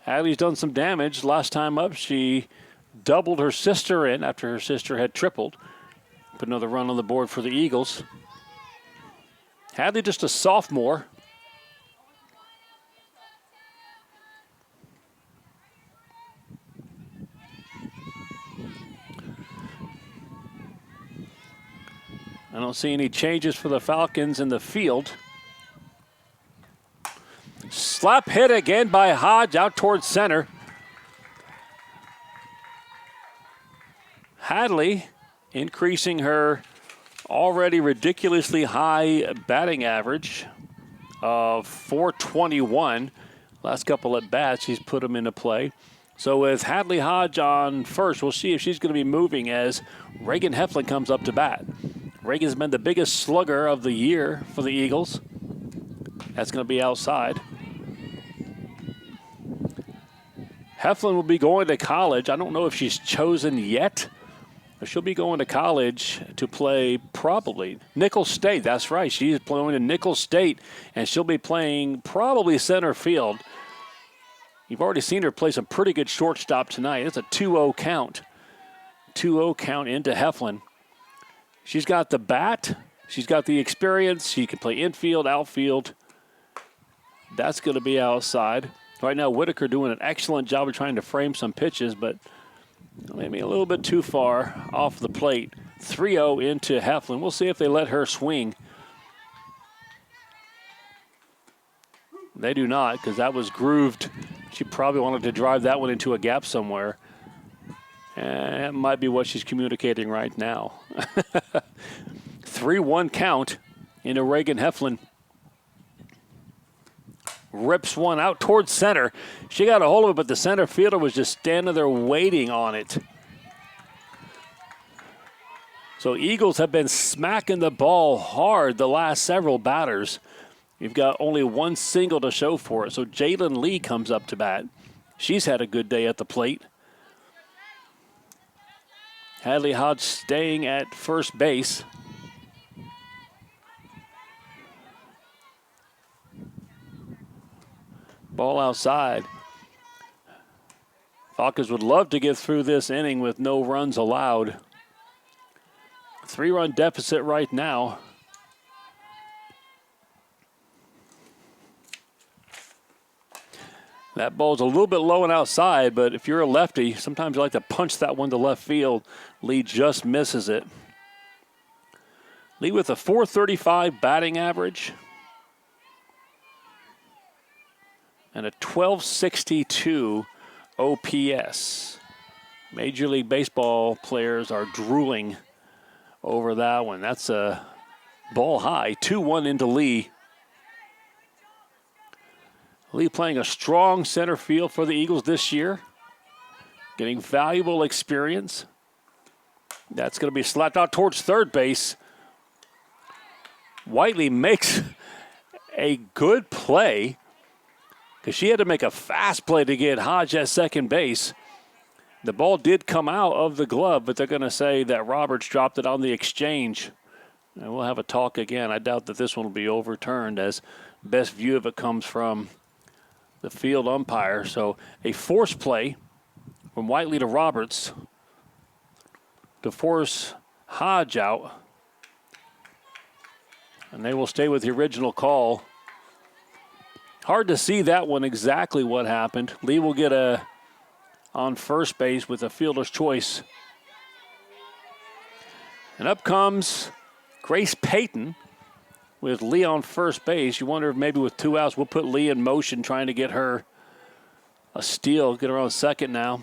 Hadley's done some damage. Last time up, she doubled her sister in after her sister had tripled. Put another run on the board for the Eagles. Hadley just a sophomore. I don't see any changes for the Falcons in the field. Slap hit again by Hodge out towards center. Hadley increasing her already ridiculously high batting average of .421. Last couple at bats, she's put them into play. So with Hadley Hodge on first, we'll see if she's going to be moving as Reagan Heflin comes up to bat. Reagan's been the biggest slugger of the year for the Eagles. That's going to be outside. Heflin will be going to college. I don't know if she's chosen yet. She'll be going to college to play probably Nicholls State. That's right. She's playing in Nicholls State, and she'll be playing probably center field. You've already seen her play some pretty good shortstop tonight. It's a 2-0 count. 2-0 count into Heflin. She's got the bat. She's got the experience. She can play infield, outfield. That's going to be outside. Right now, Whitaker doing an excellent job of trying to frame some pitches, but maybe a little bit too far off the plate. 3-0 into Heflin. We'll see if they let her swing. They do not, because that was grooved. She probably wanted to drive that one into a gap somewhere. And that might be what she's communicating right now. 3-1 count into Reagan Heflin. Rips one out towards center. She got a hold of it, but the center fielder was just standing there waiting on it. So Eagles have been smacking the ball hard the last several batters. You've got only one single to show for it. So Jalen Lee comes up to bat. She's had a good day at the plate. Hadley Hodge staying at first base. Ball outside. Falcons would love to get through this inning with no runs allowed. 3-run deficit right now. That ball's a little bit low and outside, but if you're a lefty, sometimes you like to punch that one to left field. Lee just misses it. Lee with a .435 batting average and a .1262 OPS. Major League Baseball players are drooling over that one. That's a ball high, 2-1 into Lee. Lee playing a strong center field for the Eagles this year, getting valuable experience. That's going to be slapped out towards third base. Whiteley makes a good play because she had to make a fast play to get Hodge at second base. The ball did come out of the glove, but they're going to say that Roberts dropped it on the exchange. And we'll have a talk again. I doubt that this one will be overturned, as best view of it comes from the field umpire. So a force play from Whiteley to Roberts to force Hodge out. And they will stay with the original call. Hard to see that one exactly what happened. Lee will get a on first base with a fielder's choice. And up comes Grace Payton with Lee on first base. You wonder if maybe with 2 outs we'll put Lee in motion trying to get her a steal, get her on second now.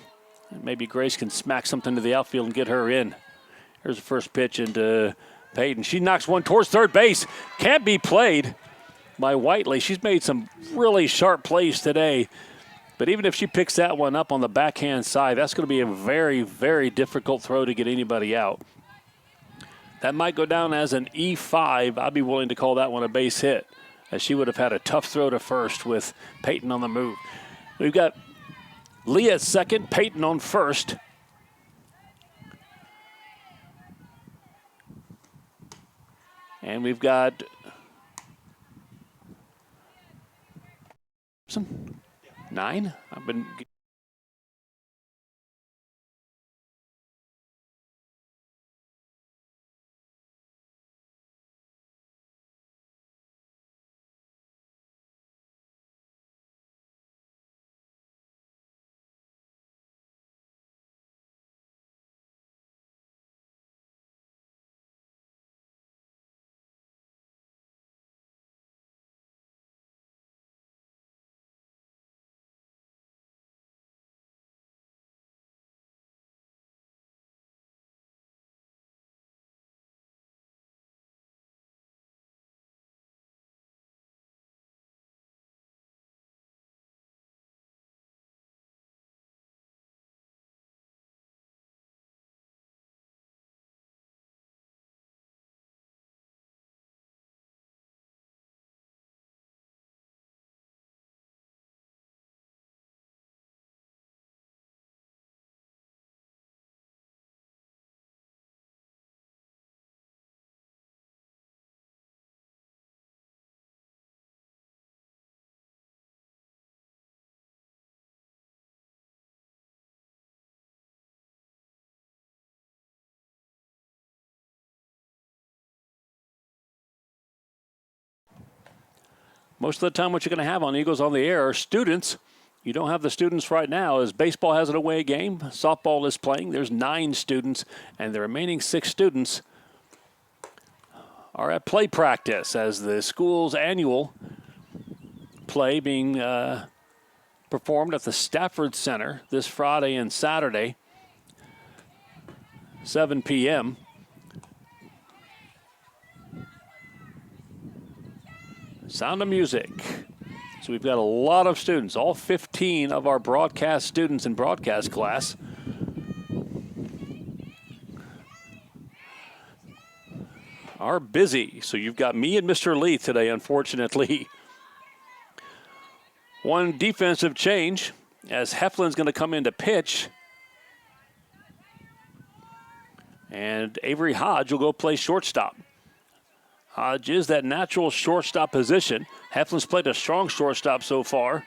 And maybe Grace can smack something to the outfield and get her in. Here's the first pitch into Payton. She knocks one towards third base. Can't be played by Whiteley. She's made some really sharp plays today. But even if she picks that one up on the backhand side, that's going to be a very, very difficult throw to get anybody out. That might go down as an E5. I'd be willing to call that one a base hit, as she would have had a tough throw to first with Payton on the move. We've got Lee at second, Payton on first. And we've got 9. I've been. Most of the time what you're going to have on Eagles on the Air are students. You don't have the students right now, as baseball has an away game. Softball is playing. There's 9 students, and the remaining 6 students are at play practice as the school's annual play being performed at the Stafford Center this Friday and Saturday, 7 p.m. Sound of Music. So we've got a lot of students, all 15 of our broadcast students in broadcast class. Are busy. So you've got me and Mr. Lee today, unfortunately. One defensive change as Heflin's going to come in to pitch. And Avery Hodge will go play shortstop. Hodge is that natural shortstop position. Heflin's played a strong shortstop so far,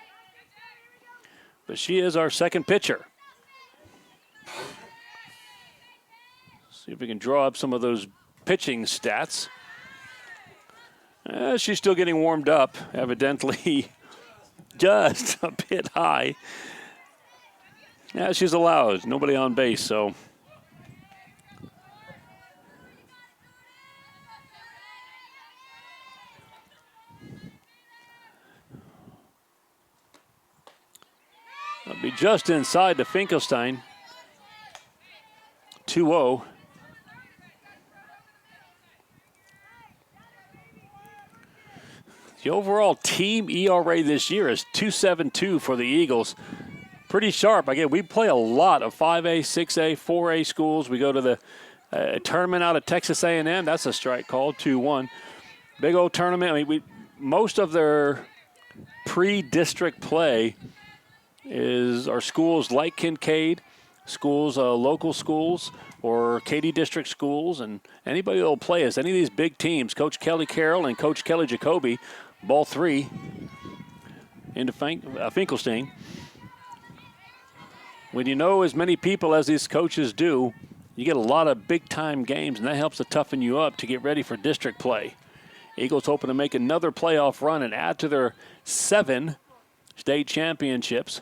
but she is our second pitcher. See if we can draw up some of those pitching stats. She's still getting warmed up. Evidently, just a bit high. Yeah, she's allowed. Nobody on base, so. That'll be just inside to Finkelstein. 2-0. The overall team ERA this year is 2.72 for the Eagles. Pretty sharp. Again, we play a lot of 5A, 6A, 4A schools. We go to the tournament out of Texas A&M. That's a strike call, 2-1. Big old tournament. I mean, most of their pre-district play are schools like Kinkaid, schools, local schools, or Katy District schools, and anybody that will play us, any of these big teams, Coach Kelly Carroll and Coach Kelly Jacoby, ball 3 into Finkelstein. When you know as many people as these coaches do, you get a lot of big-time games, and that helps to toughen you up to get ready for district play. Eagles hoping to make another playoff run and add to their 7 state championships.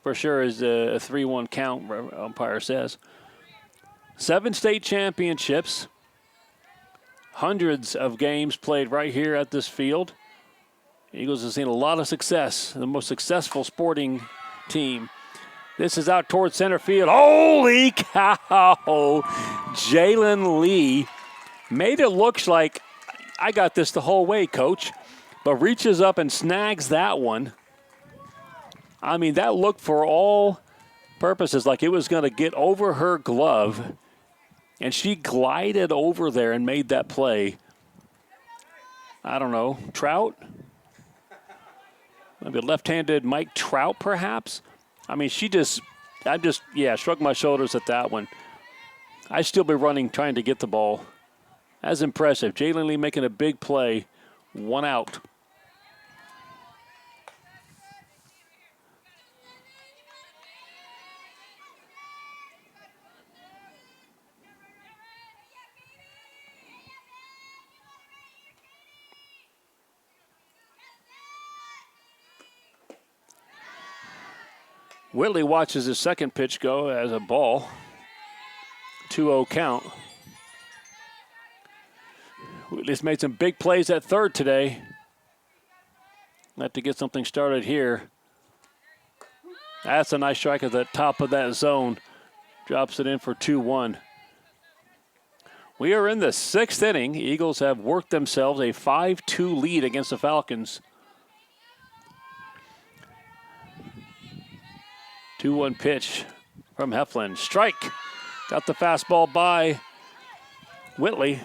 For sure is a 3-1 count, umpire says. 7 state championships. Hundreds of games played right here at this field. Eagles have seen a lot of success, the most successful sporting team. This is out towards center field. Holy cow! Jalen Lee made it look like, I got this the whole way, Coach, but reaches up and snags that one. I mean, that looked for all purposes like it was going to get over her glove, and she glided over there and made that play. I don't know, Trout? Maybe a left-handed Mike Trout, perhaps? I mean, shrugged my shoulders at that one. I'd still be running, trying to get the ball. That's impressive. Jalen Lee making a big play, 1 out. Whitley watches his second pitch go as a ball. 2-0 count. Whitley's made some big plays at third today. Have to get something started here. That's a nice strike at the top of that zone. Drops it in for 2-1. We are in the 6th inning. Eagles have worked themselves a 5-2 lead against the Falcons. 2-1 pitch from Heflin. Strike. Got the fastball by Whitley.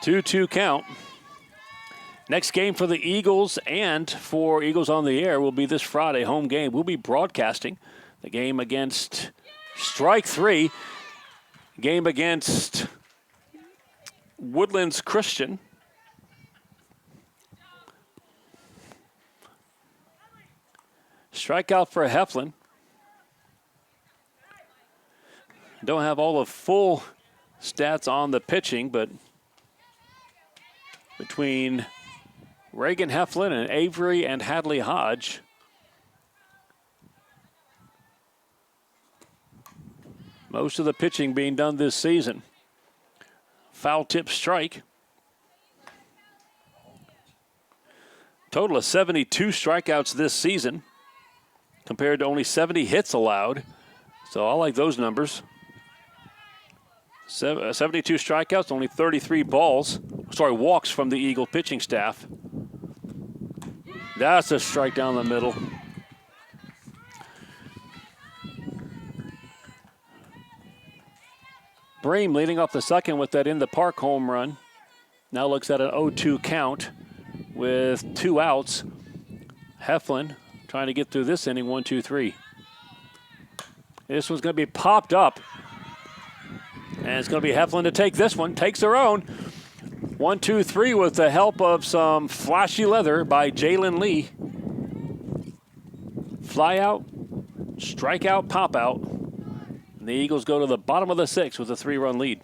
2-2 count. Next game for the Eagles and for Eagles on the Air will be this Friday, home game. We'll be broadcasting the game against Strike 3, game against Woodlands Christian. Strikeout for Heflin. Don't have all the full stats on the pitching, but between Reagan Heflin and Avery and Hadley Hodge, most of the pitching being done this season. Foul tip strike. Total of 72 strikeouts this season compared to only 70 hits allowed. So I like those numbers. 72 strikeouts, only 33 walks from the Eagle pitching staff. That's a strike down the middle. Bream leading off the second with that in the park home run. Now looks at an 0-2 count with 2 outs. Heflin trying to get through this inning, 1-2-3. This one's going to be popped up. And it's going to be Heflin to take this one. Takes her own. 1-2-3 with the help of some flashy leather by Jalen Lee. Fly out, strike out, pop out. And the Eagles go to the bottom of the 6th with a 3-run lead.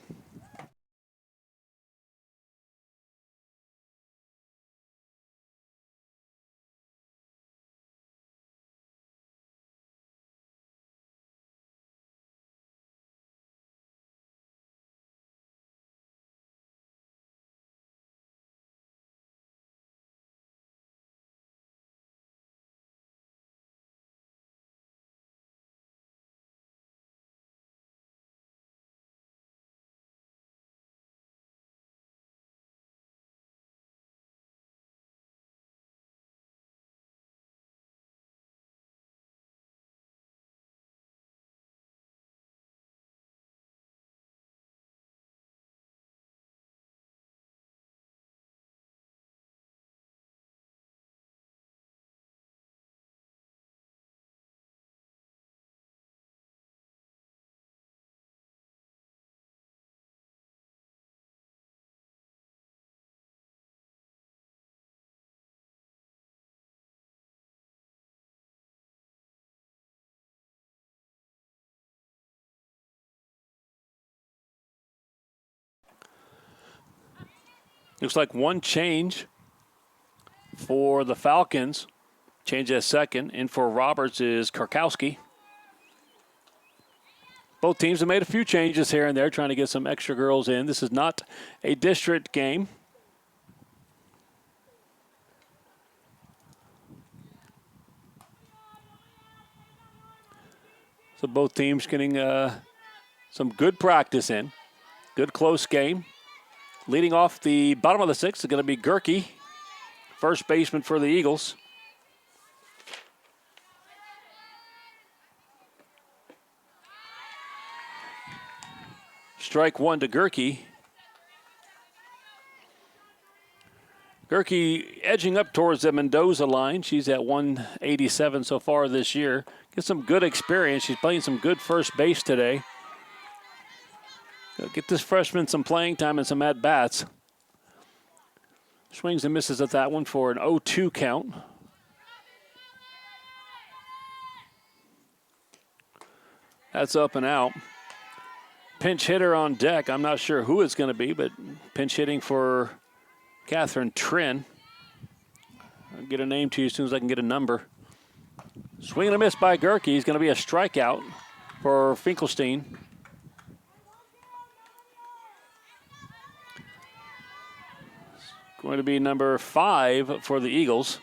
Looks like one change for the Falcons. Change at second. In for Roberts is Karkowski. Both teams have made a few changes here and there, trying to get some extra girls in. This is not a district game. So both teams getting some good practice in. Good close game. Leading off the bottom of the sixth is going to be Gerke, first baseman for the Eagles. Strike one to Gerke. Gerke edging up towards the Mendoza line. She's at 187 so far this year. Gets some good experience. She's playing some good first base today. Get this freshman some playing time and some at-bats. Swings and misses at that one for an 0-2 count. That's up and out. Pinch hitter on deck. I'm not sure who it's going to be, but pinch hitting for Catherine Trin. I'll get a name to you as soon as I can get a number. Swing and a miss by Gerke. He's going to be a strikeout for Finkelstein. It's going to be number 5 for the Eagles.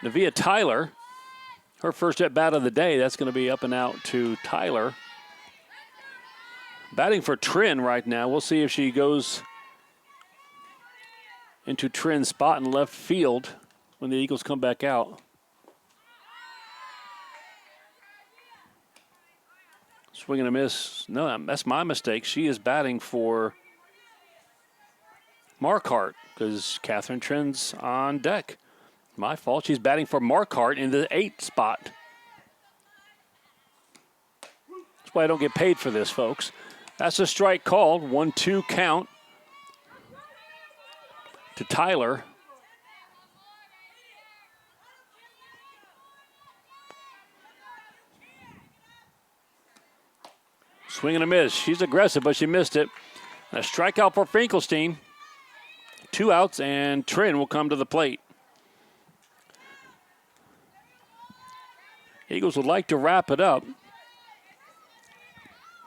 Navia Tyler, her first at bat of the day. That's going to be up and out to Tyler. Batting for Trin right now. We'll see if she goes into Trin's spot in left field when the Eagles come back out. Swing and a miss. No, that's my mistake. She is batting for Markhart because Catherine Trin's on deck. My fault. She's batting for Markhart in the 8th spot. That's why I don't get paid for this, folks. That's a strike called. 1-2 count to Tyler. Swing and a miss. She's aggressive, but she missed it. A strikeout for Finkelstein. 2 outs, and Trin will come to the plate. Eagles would like to wrap it up.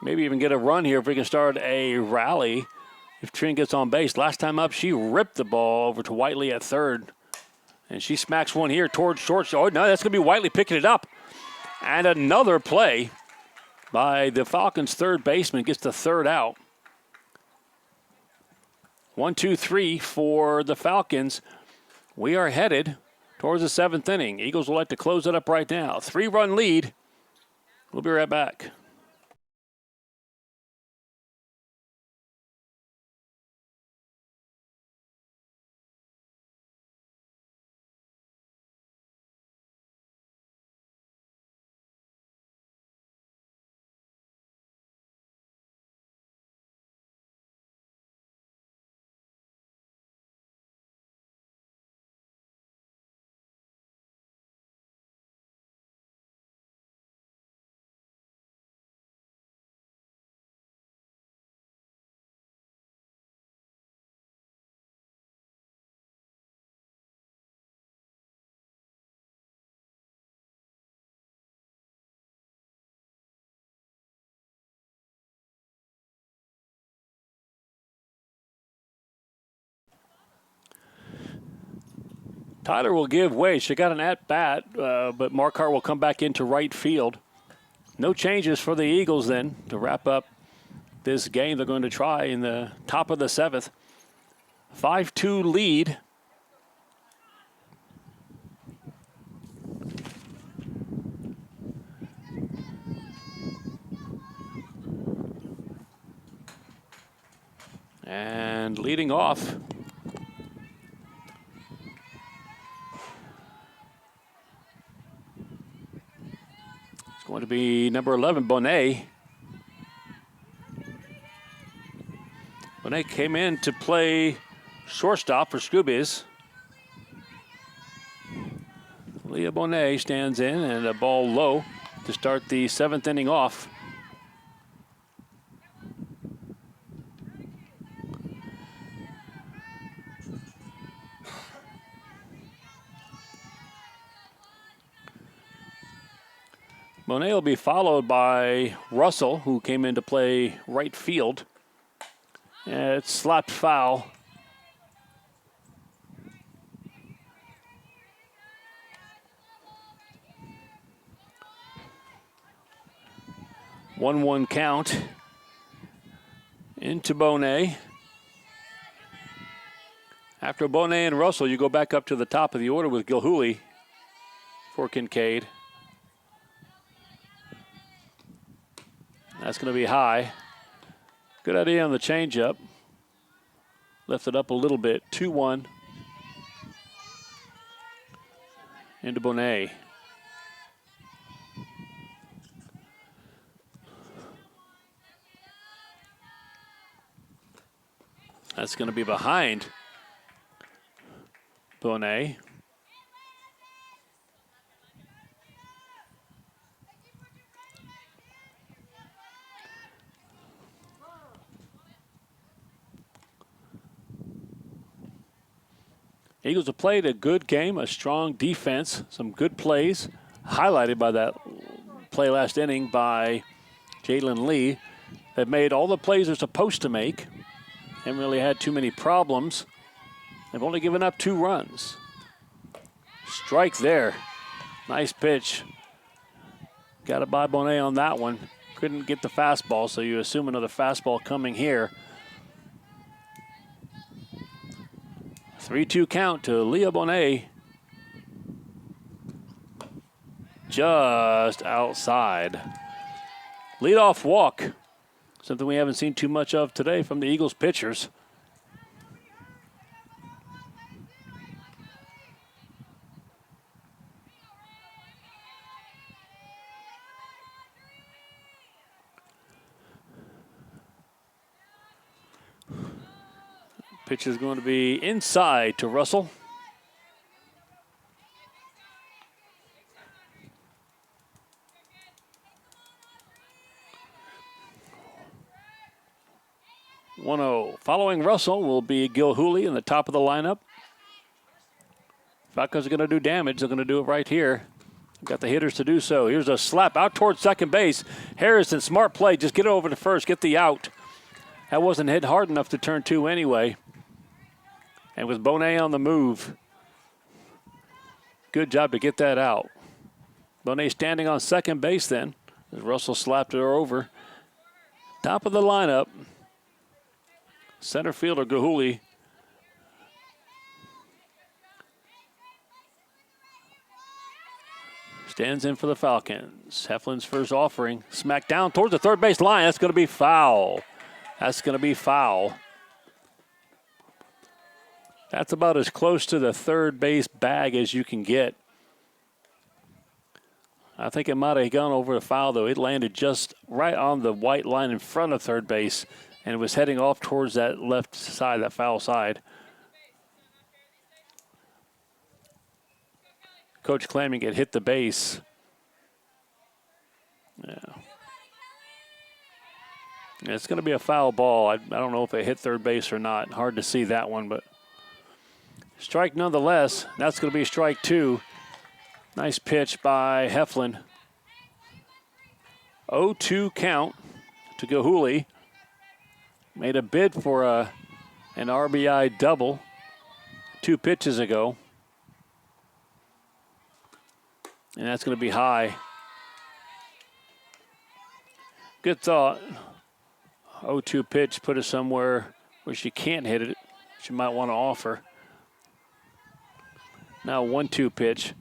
Maybe even get a run here if we can start a rally. If Trin gets on base. Last time up, she ripped the ball over to Whiteley at third. And she smacks one here towards short. Oh, no, that's going to be Whiteley picking it up. And another play by the Falcons' third baseman gets the third out. 1-2-3 for the Falcons. We are headed towards the 7th inning. Eagles will like to close it up right now. 3-run lead. We'll be right back. Tyler will give way. She got an at-bat, but Markhart will come back into right field. No changes for the Eagles then to wrap up this game. They're going to try in the top of the 7th. 5-2 lead. And leading off, going to be number 11, Bonet. Bonet came in to play shortstop for Scoobies. Leah Bonet stands in, and a ball low to start the 7th inning off. Bonet will be followed by Russell, who came in to play right field. And it's slapped foul. One count into Bonet. After Bonet and Russell, you go back up to the top of the order with Gilhooly for Kinkaid. That's going to be high. Good idea on the changeup. Lift it up a little bit. 2-1 into Bonet. That's going to be behind Bonet. Eagles have played a good game, a strong defense, some good plays, highlighted by that play last inning by Jalen Lee. They've made all the plays they're supposed to make. Haven't really had too many problems. They've only given up 2 runs. Strike there. Nice pitch. Got it by Bonet on that one. Couldn't get the fastball, so you assume another fastball coming here. 3-2 count to Leah Bonet. Just outside. Leadoff walk. Something we haven't seen too much of today from the Eagles pitchers. Pitch is going to be inside to Russell. Following Russell will be Gilhooly in the top of the lineup. Falcons are going to do damage. They're going to do it right here. Got the hitters to do so. Here's a slap out towards second base. Harrison, smart play. Just get it over to first. Get the out. That wasn't hit hard enough to turn 2 anyway. And with Bonet on the move, good job to get that out. Bonet standing on second base then, as Russell slapped her over. Top of the lineup, center fielder Gilhooly. Stands in for the Falcons. Heflin's first offering. Smack down towards the third base line. That's going to be foul. That's going to be foul. That's about as close to the third base bag as you can get. I think it might have gone over the foul, though. It landed just right on the white line in front of third base, and it was heading off towards that left side, that foul side. Coach claiming it hit the base. Yeah. It's going to be a foul ball. I don't know if it hit third base or not. Hard to see that one, but strike nonetheless. That's going to be strike 2. Nice pitch by Heflin. 0-2 count to Gilhooly. Made a bid for an RBI double 2 pitches ago. And that's going to be high. Good thought. 0-2 pitch, put it somewhere where she can't hit it. She might want to offer. Now 1-2 pitch.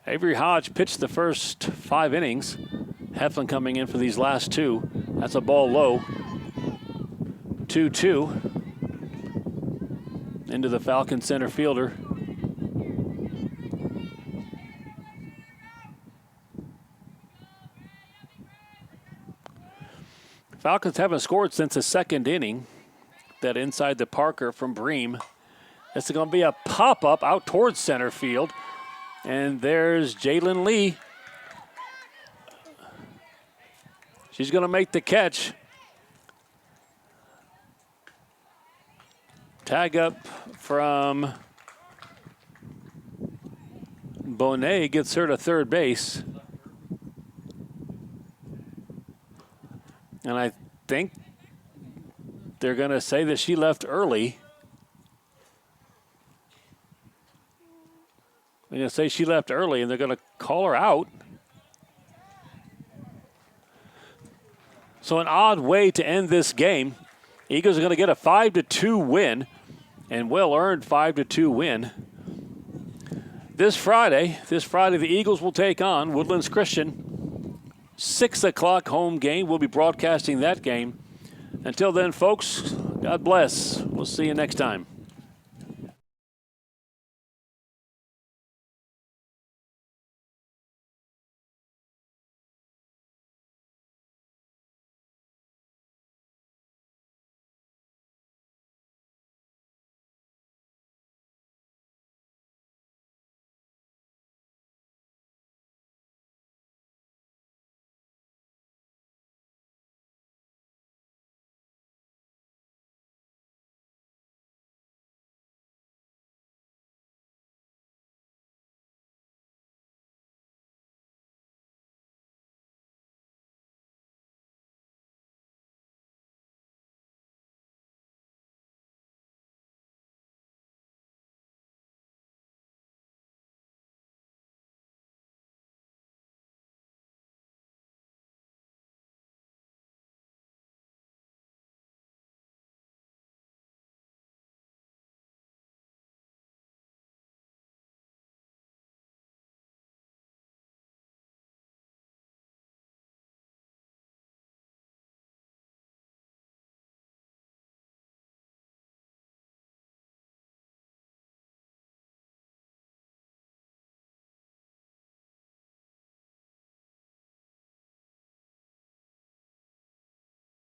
Avery Hodge pitched the first 5 innings. Heflin coming in for these last 2. That's a ball low. 2-2. Into the Falcon center fielder. Falcons haven't scored since the second inning. That inside the Parker from Bream. This is going to be a pop-up out towards center field. And there's Jalen Lee. She's going to make the catch. Tag up from Bonet gets her to third base. And I think they're going to say that she left early. They're going to say she left early, and they're going to call her out. So an odd way to end this game. Eagles are going to get a 5-2 win, and well-earned 5-2 win. This Friday, the Eagles will take on Woodlands Christian. 6 o'clock home game. We'll be broadcasting that game. Until then, folks, God bless. We'll see you next time.